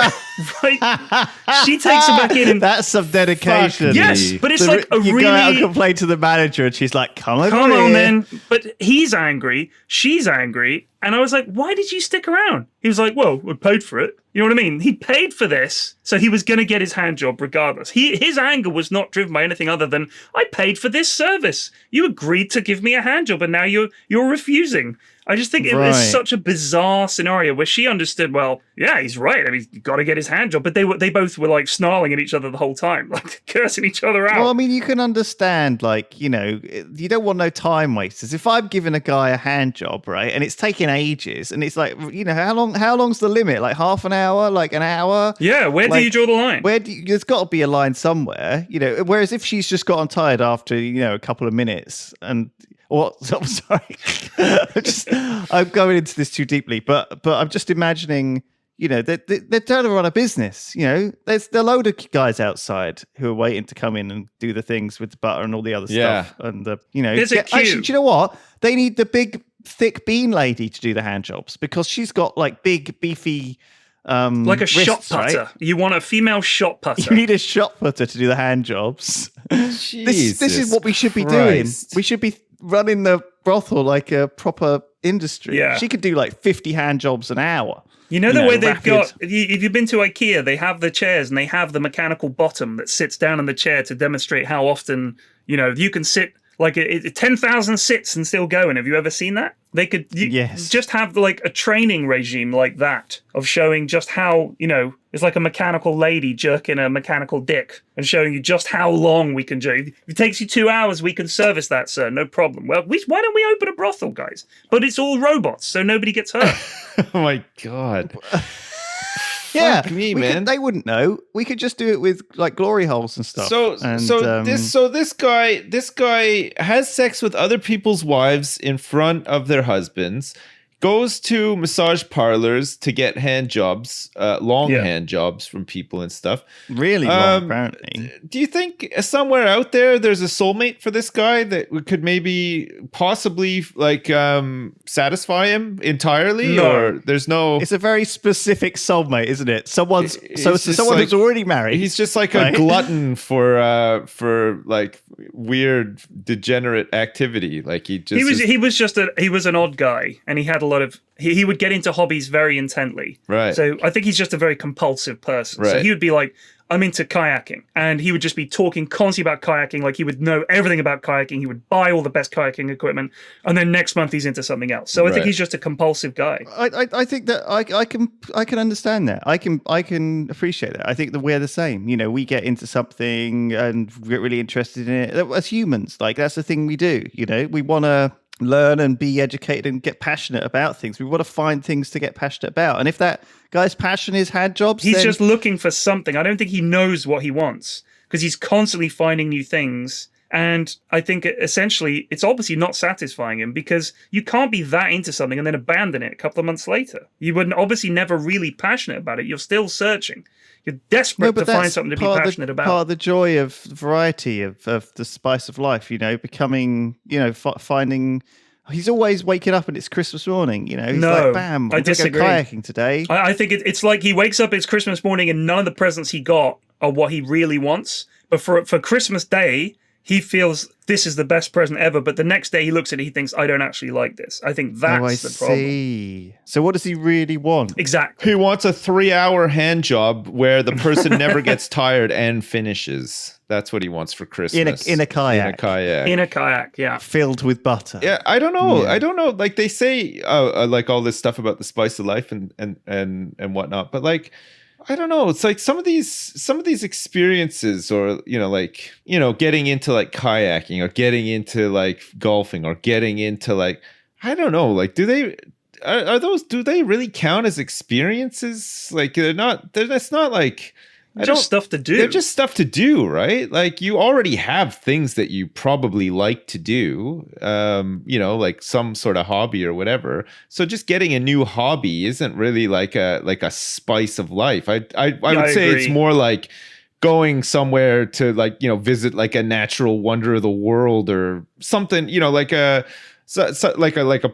she takes him back in. And that's some dedication. Yes, but it's like you go out and complain to the manager and she's like, come on then. But he's angry. She's angry. And I was like, why did you stick around? He was like, well, I paid for it. You know what I mean? He paid for this, so he was going to get his hand job regardless. His anger was not driven by anything other than, I paid for this service. You agreed to give me a hand job, and now you're refusing. I just think it was such a bizarre scenario where she understood, well, yeah, he's right. I mean, he's got to get his hand job. But they both were like snarling at each other the whole time, like cursing each other out. Well, I mean, you can understand, like, you don't want no time wasters. If I'm giving a guy a hand job, right, and it's taking ages, and it's like, how long's the limit? Like half an hour, like an hour? Yeah, where do you draw the line? There's got to be a line somewhere, whereas if she's just gotten tired after, a couple of minutes and... I'm sorry. I'm going into this too deeply, but I'm just imagining, they're trying to run a business. There's a load of guys outside who are waiting to come in and do the things with the butter and all the other stuff. And there's a queue. Actually, do you know what? They need the big, thick bean lady to do the hand jobs because she's got like big, beefy. Like a wrists, shot putter. Right? You want a female shot putter. You need a shot putter to do the hand jobs. This is what we should be doing. We should be running the brothel like a proper industry. Yeah. She could do like 50 hand jobs an hour. You know the way they've rapid. got, if you've been to IKEA, they have the chairs and they have the mechanical bottom that sits down in the chair to demonstrate how often, you can sit, like 10,000 sits and still going. Have you ever seen that? They could Yes. just have like a training regime like that of showing just how, it's like a mechanical lady jerking a mechanical dick and showing you just how long we can do. If it takes you 2 hours, we can service that, sir. No problem. Well, why don't we open a brothel, guys? But it's all robots, so nobody gets hurt. Oh my God. Yeah, Fuck me, man. They wouldn't know. We could just do it with like glory holes and stuff. This guy has sex with other people's wives in front of their husbands, goes to massage parlors to get hand jobs, hand jobs from people and stuff. Really long, apparently. Do you think somewhere out there there's a soulmate for this guy that could maybe possibly like satisfy him entirely? No. Or there's no... It's a very specific soulmate, isn't it? Someone who's already married. He's just like a glutton for like weird degenerate activity. Like he was an odd guy, and he had a lot of he would get into hobbies very intently. Right. So I think he's just a very compulsive person. Right. So he would be like, I'm into kayaking, and he would just be talking constantly about kayaking. Like he would know everything about kayaking. He would buy all the best kayaking equipment, and then next month he's into something else. So I think he's just a compulsive guy. I think that I can understand that. I can appreciate that. I think that we're the same. We get into something and get really interested in it. As humans, like that's the thing we do. We want to learn and be educated and get passionate about things. We want to find things to get passionate about. And if that guy's passion is hand jobs, he's just looking for something. I don't think he knows what he wants because he's constantly finding new things. And I think essentially it's obviously not satisfying him because you can't be that into something and then abandon it a couple of months later. You were obviously never really passionate about it. You're still searching. You're desperate to find something to be passionate about. Part of the joy of variety, of the spice of life, becoming, finding... He's always waking up and it's Christmas morning, He's like, bam, we're going to go kayaking today. I think it's like he wakes up, it's Christmas morning, and none of the presents he got are what he really wants. But for Christmas Day, he feels this is the best present ever. But the next day he looks at it, he thinks, I don't actually like this. I think that's the problem. See. So what does he really want? Exactly. He wants a 3-hour hand job where the person never gets tired and finishes. That's what he wants for Christmas. In a kayak. In a kayak, yeah. Filled with butter. Yeah, I don't know. Yeah. I don't know. Like they say, like all this stuff about the spice of life and whatnot. But like, I don't know. It's like some of these experiences, or getting into like kayaking, or getting into like golfing, or getting into like, I don't know. Like, do they really count as experiences? Like that's not like. Just stuff to do. They're just stuff to do, right? Like you already have things that you probably like to do, like some sort of hobby or whatever. So just getting a new hobby isn't really like a spice of life. I would say agree. It's more like going somewhere to visit like a natural wonder of the world or something, like a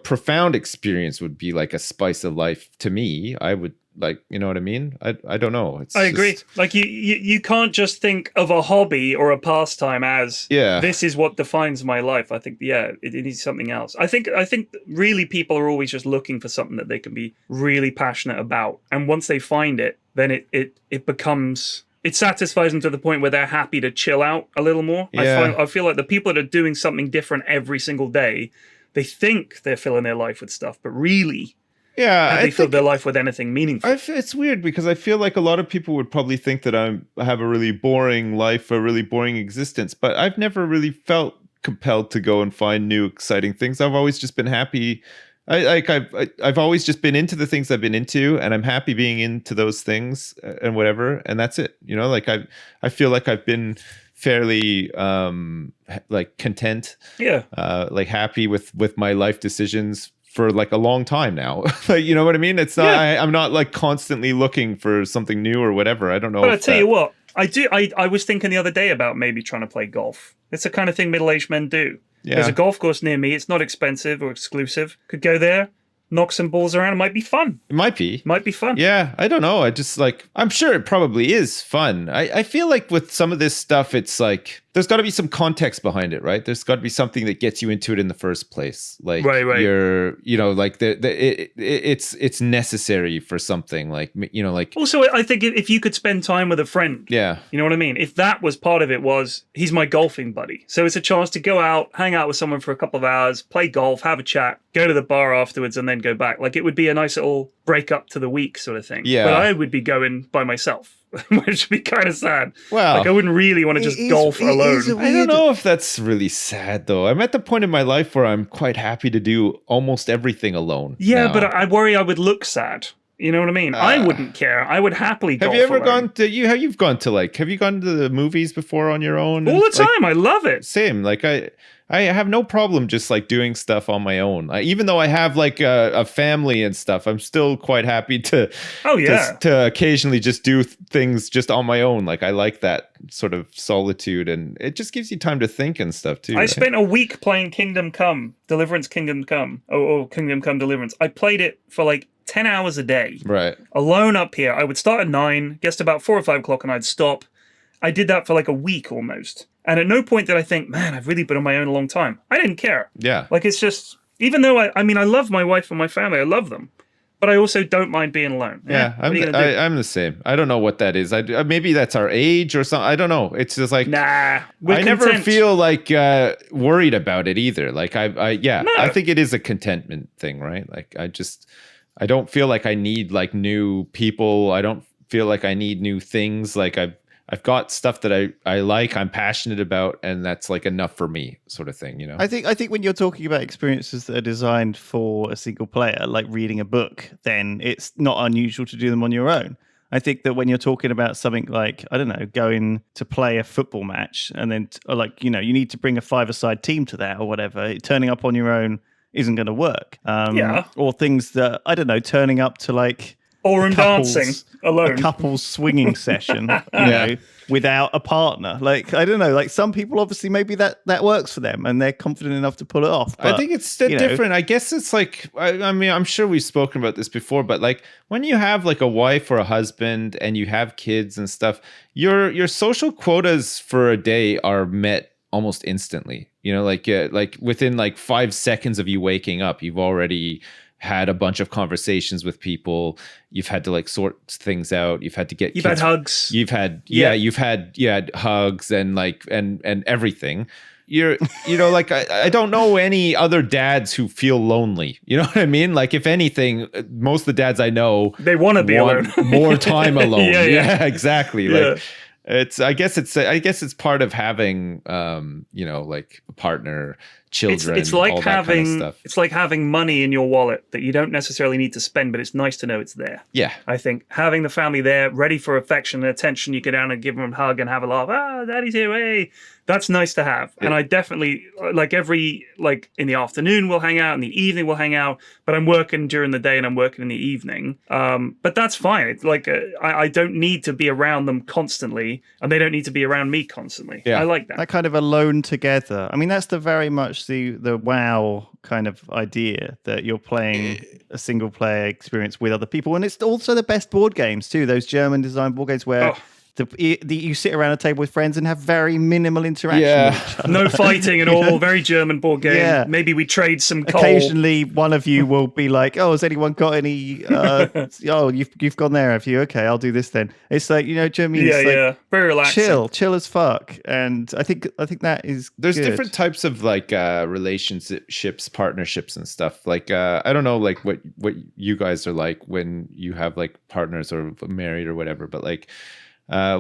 profound experience would be like a spice of life to me. I would. Like, you know what I mean? I don't know. I agree. Like you can't just think of a hobby or a pastime as this is what defines my life. I think it needs something else. I think really people are always just looking for something that they can be really passionate about. And once they find it, then it becomes, it satisfies them to the point where they're happy to chill out a little more. Yeah. I feel like the people that are doing something different every single day, they think they're filling their life with stuff, but really have they filled their life with anything meaningful? It's weird because I feel like a lot of people would probably think that I have a really boring life, a really boring existence, but I've never really felt compelled to go and find new exciting things. I've always just been happy. I've always just been into the things I've been into, and I'm happy being into those things and whatever, and that's it. Like I feel like I've been fairly like content, like happy with my life decisions for like a long time now. Like, you know what I mean? It's not, I'm not like constantly looking for something new or whatever. I don't know. But I tell you what, I was thinking the other day about maybe trying to play golf. It's the kind of thing middle-aged men do. Yeah. There's a golf course near me. It's not expensive or exclusive. Could go there, knock some balls around. It might be fun. It might be. Might be fun. Yeah, I don't know. I just like, I'm sure it probably is fun. I feel like with some of this stuff, it's like, there's got to be some context behind it, right? There's got to be something that gets you into it in the first place. Like Right. you're, like it's necessary for something, like, like. Also, I think if you could spend time with a friend, Yeah. you know what I mean? If that was part of it, was he's my golfing buddy. So it's a chance to go out, hang out with someone for a couple of hours, play golf, have a chat, go to the bar afterwards, and then go back. Like, it would be a nice little break up to the week sort of thing. Yeah. But I would be going by myself, which would be kind of sad. Well, like, I wouldn't really want to just golf alone. I don't know if that's really sad, though. I'm at the point in my life where I'm quite happy to do almost everything alone. Yeah, now. but I worry I would look sad. You know what I mean? I wouldn't care. I would happily golf Have you ever alone. gone to have you gone to the movies before on your own? All the time? I love it. Same. Like I have no problem just like doing stuff on my own. Even though I have like a family and stuff, I'm still quite happy to to occasionally just do things just on my own. Like I like that sort of solitude, and it just gives you time to think and stuff too. I spent a week playing Kingdom Come Deliverance. Kingdom Come Deliverance. I played it for like 10 hours a day. Right. Alone up here. I would start at 9, guess about 4 or 5 o'clock, and I'd stop. I did that for like a week almost. And at no point did I think, man, I've really been on my own a long time. I didn't care. Yeah. Like, it's just, even though I love my wife and my family, I love them. But I also don't mind being alone. Yeah, I'm the same. I don't know what that is. Maybe that's our age or something. I don't know. It's just like, nah. I never feel like worried about it either. Like I think it is a contentment thing, right? Like I don't feel like I need like new people. I don't feel like I need new things. Like I've got stuff that I like, I'm passionate about, and that's like enough for me, sort of thing, you know? I think when you're talking about experiences that are designed for a single player, like reading a book, then it's not unusual to do them on your own. I think that when you're talking about something like, I don't know, going to play a football match, and then you need to bring a 5-a-side team to that or whatever, turning up on your own isn't going to work. Or things that, I don't know, turning up to like ballroom dancing alone, a couple's swinging session, you know, without a partner. Like, I don't know, like some people obviously maybe that works for them and they're confident enough to pull it off. But, I think it's different. I guess it's like, I mean, I'm sure we've spoken about this before, but like when you have like a wife or a husband and you have kids and stuff, your social quotas for a day are met almost instantly. You know, like within like 5 seconds of you waking up, you've already had a bunch of conversations with people. You've had to like sort things out. You've had to get. You've had hugs. You've had hugs and like and everything. Like I don't know any other dads who feel lonely. You know what I mean? Like if anything, most of the dads I know, they want to be alone, more time alone. yeah, exactly. Yeah. Like. I guess it's part of having like a partner, children. It's like all that having kind of stuff. It's like having money in your wallet that you don't necessarily need to spend, but it's nice to know it's there. Yeah, I think having the family there, ready for affection and attention, you go down and give them a hug and have a laugh. Ah, daddy's here, hey. That's nice to have. Yeah. And I definitely in the afternoon we'll hang out, in the evening we'll hang out, but I'm working during the day and I'm working in the evening. But that's fine. It's like I don't need to be around them constantly, and they don't need to be around me constantly. Yeah. I like that. That kind of alone together. I mean, that's the very much the WoW kind of idea that you're playing a single player experience with other people. And it's also the best board games too, those German designed board games where you sit around a table with friends and have very minimal interaction with each other. No fighting at all. Very German board game. Yeah. Maybe we trade some coal. Occasionally one of you will be like, oh, has anyone got any you've gone there, have you? Okay, I'll do this then. It's like, Germany is very relaxing. Chill as fuck. And I think that is there's good. Different types of like relationships, partnerships and stuff. Like I don't know like what you guys are like when you have like partners or married or whatever, but like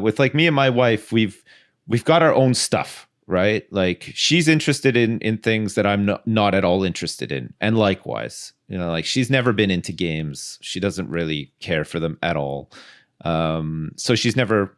with like me and my wife, we've got our own stuff, right? Like she's interested in things that I'm not at all interested in, and likewise, like she's never been into games. She doesn't really care for them at all. So she never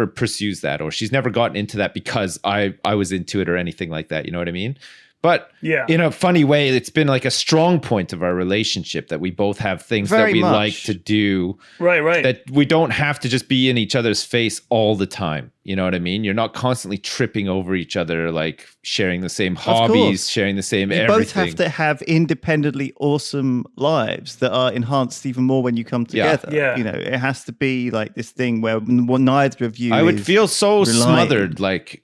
pursues that, or she's never gotten into that because I was into it or anything like that. You know what I mean? But in a funny way, it's been like a strong point of our relationship that we both have things that we like to do. Right. That we don't have to just be in each other's face all the time. You know what I mean? You're not constantly tripping over each other, like sharing the same hobbies, sharing the same everything. Both have to have independently awesome lives that are enhanced even more when you come together. Yeah. You know, it has to be like this thing where neither of you I would feel so relying. smothered, like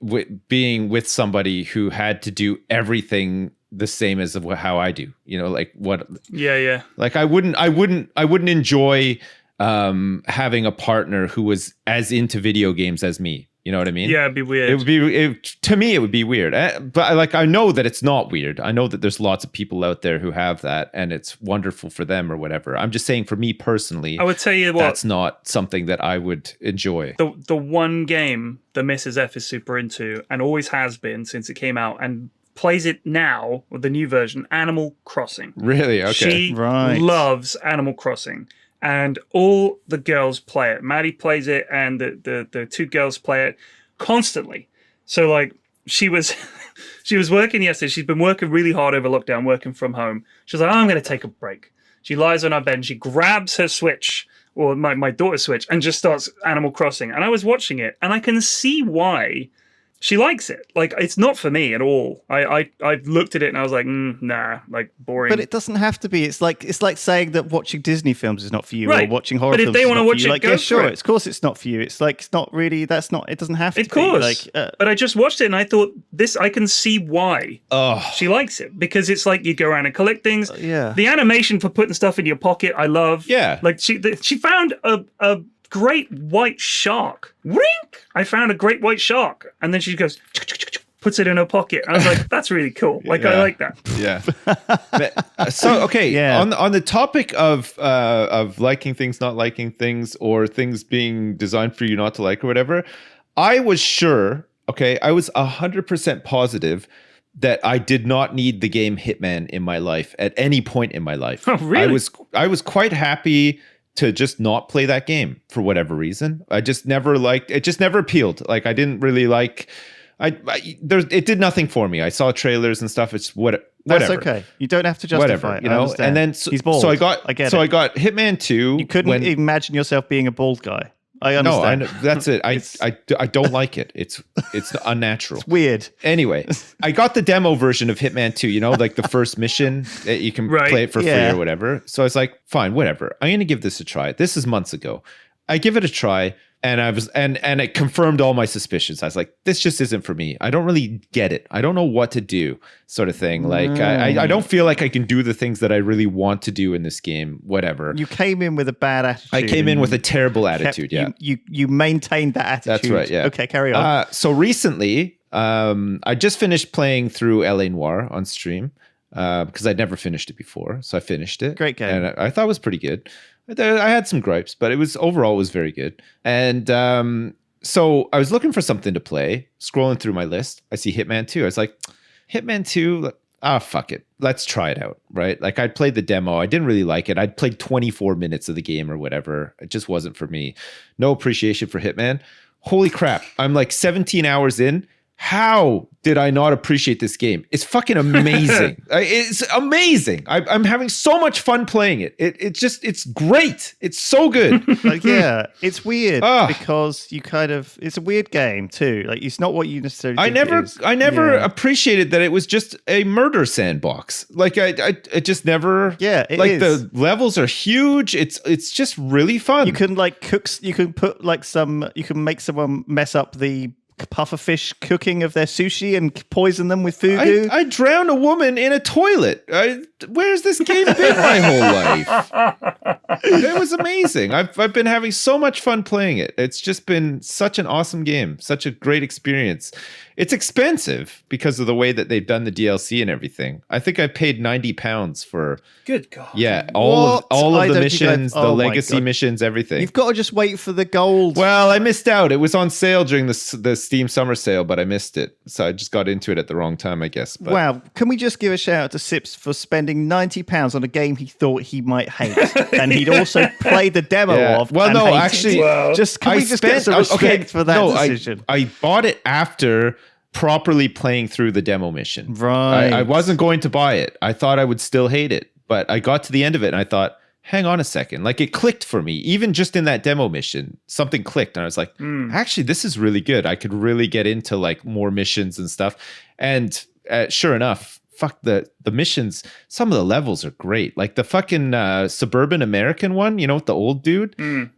being with somebody who had to do everything the same as how I do. You know, like what? Yeah. Like I wouldn't enjoy having a partner who was as into video games as me. You know what I mean? Yeah, it'd be weird. To me, it would be weird. But like, I know that it's not weird. I know that there's lots of people out there who have that, and it's wonderful for them or whatever. I'm just saying, for me personally, I would tell you what, that's not something that I would enjoy. The one game that Mrs. F is super into, and always has been since it came out, and plays it now with the new version, Animal Crossing. Really? Okay. She loves Animal Crossing. And all the girls play it. Maddie plays it, and the two girls play it constantly. So like she was working yesterday. She's been working really hard over lockdown, working from home. She's like, I'm going to take a break. She lies on our bed and she grabs her Switch, or my daughter's Switch, and just starts Animal Crossing. And I was watching it, and I can see why she likes it. Like, it's not for me at all. I looked at it and I was like, nah, like boring. But it doesn't have to be. It's like saying that watching Disney films is not for you, right. or watching horror films. But if they want to watch it, like, go yeah, sure. for it. Of course, it's not for you. It's like it's not really. That's not. It doesn't have to. Of course. Be. Like, but I just watched it and I thought I can see why she likes it, because it's like you go around and collect things. Yeah. The animation for putting stuff in your pocket, I love. Yeah. Like she found a great white shark. Wink! I found a great white shark, and then she goes, puts it in her pocket. And I was like, that's really cool. Like, I like that. Yeah. So, okay. Yeah. On the topic of liking things, not liking things, or things being designed for you not to like or whatever, I was sure, I was 100% positive that I did not need the game Hitman in my life at any point in my life. Oh, really? I was quite happy to just not play that game for whatever reason. I just never liked it. Just never appealed. Like, I didn't really like. It did nothing for me. I saw trailers and stuff. It's whatever. That's okay. You don't have to justify whatever, it. you know. And then he's bald. So I got Hitman 2. You couldn't imagine yourself being a bald guy. I understand. No, that's it. I don't like it. It's unnatural. It's weird. Anyway, I got the demo version of Hitman 2, you know, like the first mission that you can play it for free or whatever. So I was like, fine, whatever. I'm going to give this a try. This is months ago. I give it a try, and I was and it confirmed all my suspicions. I was like, this just isn't for me. I don't really get it. I don't know what to do, sort of thing. Like, I don't feel like I can do the things that I really want to do in this game, whatever. You came in with a bad attitude. I came in with a terrible attitude, You maintained that attitude. That's right, yeah. Okay, carry on. So recently, I just finished playing through LA Noire on stream because I'd never finished it before. So I finished it. Great game. And I thought it was pretty good. I had some gripes, but it was very good. And so I was looking for something to play, scrolling through my list. I see Hitman 2. I was like, Hitman 2, fuck it. Let's try it out, right? Like, I'd played the demo. I didn't really like it. I'd played 24 minutes of the game or whatever. It just wasn't for me. No appreciation for Hitman. Holy crap. I'm like 17 hours in. How did I not appreciate this game? It's fucking amazing. It's amazing. I'm having so much fun playing it. It's great. It's so good. Like, it's weird because it's a weird game too. Like, it's not what you necessarily think I never appreciated that it was just a murder sandbox. Like, I just never. Yeah, it like is. The levels are huge. It's just really fun. You can you can make someone mess up the pufferfish cooking of their sushi and poison them with fugu. I drowned a woman in a toilet. Where's this game been my whole life? It was amazing. I've been having so much fun playing it. It's just been such an awesome game, such a great experience. It's expensive because of the way that they've done the DLC and everything. I think I paid £90 for. Good God. Yeah, all of the missions, the legacy missions, everything. You've got to just wait for the gold. Well, I missed out. It was on sale during the Steam summer sale, but I missed it. So I just got into it at the wrong time, I guess. But. Wow. Can we just give a shout out to Sips for spending £90 on a game he thought he might hate? And he'd also played the demo of. Well, no, actually. Wow. Can we just get some respect for that decision? I bought it after properly playing through the demo mission. Right. I wasn't going to buy it. I thought I would still hate it. But I got to the end of it and I thought, hang on a second. Like it clicked for me. Even just in that demo mission, something clicked. And I was like, actually, this is really good. I could really get into like more missions and stuff. And sure enough, fuck the missions. Some of the levels are great. Like the fucking suburban American one, you know, with the old dude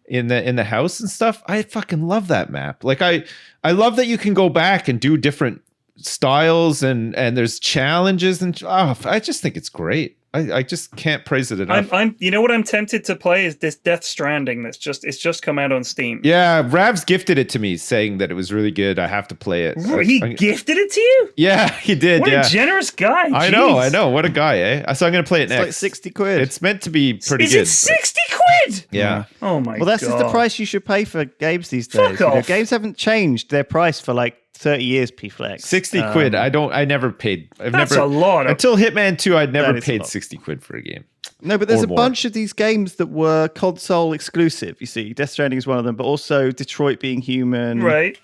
in the house and stuff. I fucking love that map. Like I love that you can go back and do different styles and there's challenges and I just think it's great. I just can't praise it enough. You know what I'm tempted to play is this Death Stranding it's just come out on Steam. Yeah, Rav's gifted it to me saying that it was really good. I have to play it. He gifted it to you? Yeah, he did. What a generous guy. I know. What a guy, eh? So I'm going to play it It's next. like 60 quid. It's meant to be pretty good. Is it 60 quid? Yeah. Oh my god. Well, that's just the price you should pay for games these days. Fuck off. Games haven't changed their price for like 30 years, P-Flex. 60 quid. I never paid. That's a lot. Until Hitman 2, I'd never paid lot. 60 quid for a game. No, but there's Or a more. bunch of these games that were console exclusive. You see, Death Stranding is one of them, but also Detroit Being Human, Right.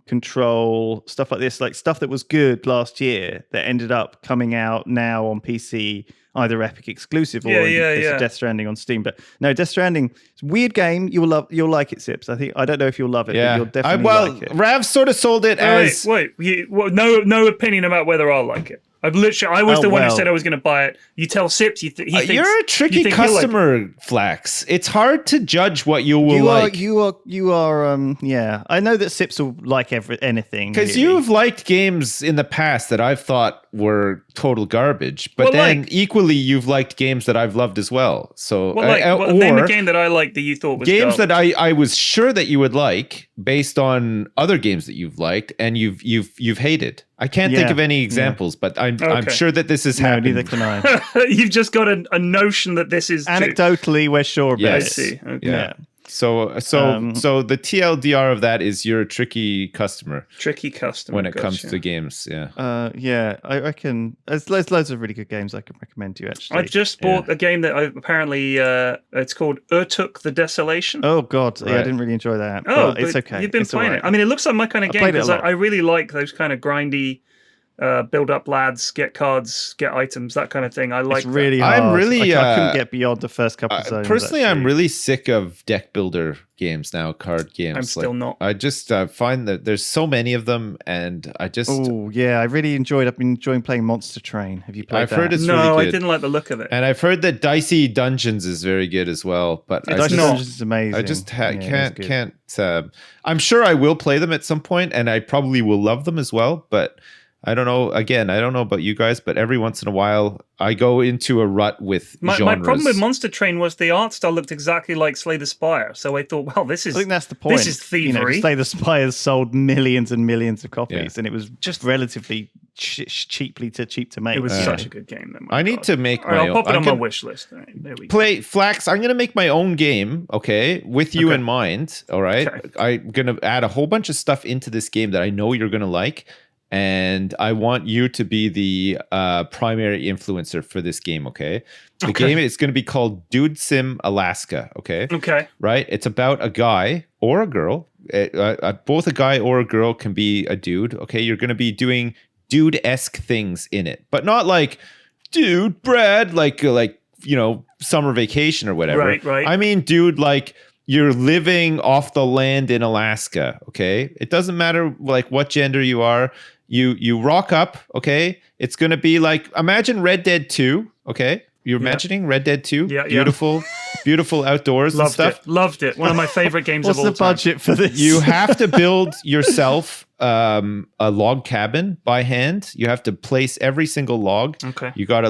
Control, stuff like this, like stuff that was good last year that ended up coming out now on PC, either Epic exclusive or Death Stranding on Steam. But no, Death Stranding, it's a weird game. You'll like it, Sips. I don't know if you'll love it, but you'll definitely like it. Rav sort of sold it as Wait. No opinion about whether I'll like it. I was the one who said I was going to buy it. You tell Sips, he thinks you're a tricky customer, Flax. It's hard to judge what you will like. You are. Yeah, I know that Sips will like anything because really. you've liked games in the past that I've thought were total garbage, but then equally you've liked games that I've loved as well. So, name a game that I liked that you thought was games garbage. that I was sure that you would like based on other games that you've liked and you've hated. I can't think of any examples, but I'm sure that this is happening. Neither can I. You've just got a notion that this is anecdotally we're sure about Yes. I see. Okay. Yeah. So the TLDR of that is you're a tricky customer. Tricky customer when it comes to games. Yeah. I reckon there's loads of really good games I can recommend to you. Actually, I've just bought a game that apparently it's called Urtuk the Desolation. Oh God, Right. I didn't really enjoy that. Oh, but it's okay. You've been It's playing all right. it. I mean, it looks like my kind of game played it a because lot. I really like those kind of grindy. Build up lads, get cards, get items, that kind of thing. I like It's really that. hard. I couldn't uh, get beyond the first couple of zones. Personally, actually. I'm really sick of deck builder games now, card games. I'm still not. I just find that there's so many of them, and I just. Oh yeah, I really enjoyed. I've been enjoying playing Monster Train. Have you played I've that? heard it's No, really good. I didn't like the look of it. And I've heard that Dicey Dungeons is very good as well, but It's Dicey not. Dungeons is amazing. I just Yeah, it is good. can't. I'm sure I will play them at some point, and I probably will love them as well. But I don't know. Again, I don't know about you guys, but every once in a while, I go into a rut with My genres. problem with Monster Train was the art style looked exactly like Slay the Spire. So I thought, well, this is. I think that's the point. This is thievery. Slay the Spire sold millions and millions of copies, Yeah. and it was just relatively cheap to make. It was such a good game. Then, I need to make my I'll own. pop it I'm on my gonna wish list. All right, there we go. play Flax. I'm gonna make my own game, okay, with you in mind. All right, Okay. I'm gonna add a whole bunch of stuff into this game that I know you're gonna like. And I want you to be the primary influencer for this game, okay? The game is going to be called Dude Sim Alaska, okay? Okay. Right? It's about a guy or a girl. Both a guy or a girl can be a dude, okay? You're going to be doing dude-esque things in it, but not like, dude, Brad, like summer vacation or whatever. Right. I mean, dude, like you're living off the land in Alaska, okay? It doesn't matter like what gender you are. You rock up, okay? It's gonna be like imagine Red Dead 2, okay? You're imagining Red Dead 2? Yeah. Beautiful outdoors and stuff. Loved it. One of my favorite games What's of all the time. budget for this? You have to build yourself a log cabin by hand. You have to place every single log. Okay. You gotta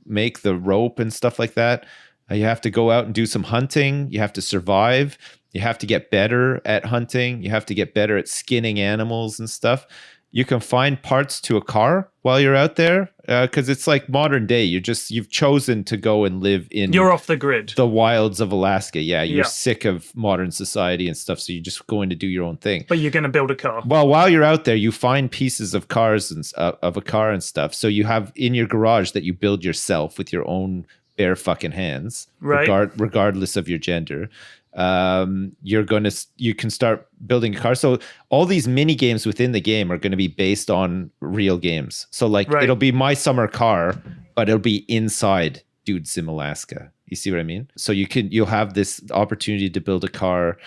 make the rope and stuff like that. You have to go out and do some hunting. You have to survive. You have to get better at hunting. You have to get better at skinning animals and stuff. You can find parts to a car while you're out there because it's like modern day. You've chosen to go and live in. You're off the grid. The wilds of Alaska. Yeah, you're Yeah. sick of modern society and stuff, so you're just going to do your own thing. But you're going to build a car. Well, while you're out there, you find pieces of cars and of a car and stuff. So you have in your garage that you build yourself with your own bare fucking hands, Right. regardless of your gender. You can start building a car. So all these mini games within the game are going to be based on real games. So like Right. it'll be my summer car, but it'll be inside Dude Sim Alaska. You see what I mean? So you'll have this opportunity to build a car.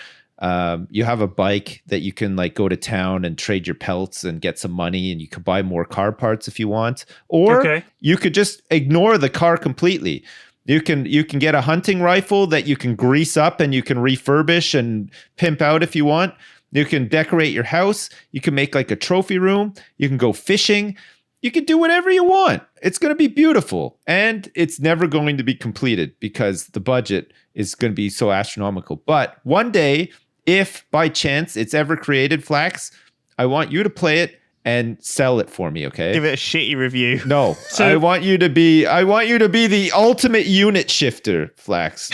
You have a bike that you can like go to town and trade your pelts and get some money, and you could buy more car parts if you want. Or you could just ignore the car completely. You can get a hunting rifle that you can grease up and you can refurbish and pimp out if you want. You can decorate your house. You can make like a trophy room. You can go fishing. You can do whatever you want. It's going to be beautiful. And it's never going to be completed because the budget is going to be so astronomical. But one day, if by chance it's ever created, Flax, I want you to play it and sell it for me, okay? Give it a shitty review. No. I want you to be the ultimate unit shifter, Flax.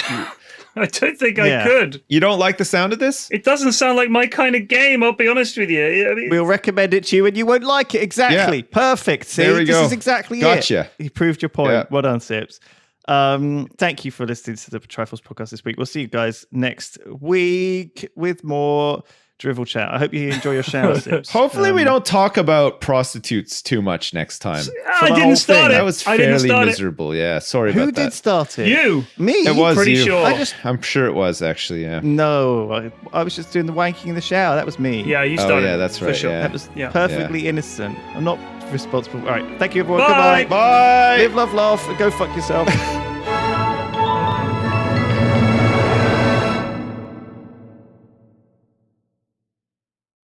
I don't think I could. You don't like the sound of this? It doesn't sound like my kind of game, I'll be honest with you. I mean, we'll recommend it to you and you won't like it. Exactly. Yeah. Perfect. See, there we go. This is exactly Gotcha. it. You proved your point. Yeah. Well done, Sips. Thank you for listening to the Triforce podcast this week. We'll see you guys next week with more drivel chat. I hope you enjoy your shower, Sips. Hopefully we don't talk about prostitutes too much next time. I didn't start it. That was fairly miserable. Yeah, sorry about that. Who did start it? You. Me? It was pretty you. sure. I'm sure it was actually, yeah. No, I was just doing the wanking in the shower. That was me. Yeah, you started. Oh, yeah, that's right. For sure. Yeah. That was perfectly innocent. I'm not responsible. All right. Thank you, everyone. Bye. Goodbye. Bye. Live, love, laugh, and go fuck yourself.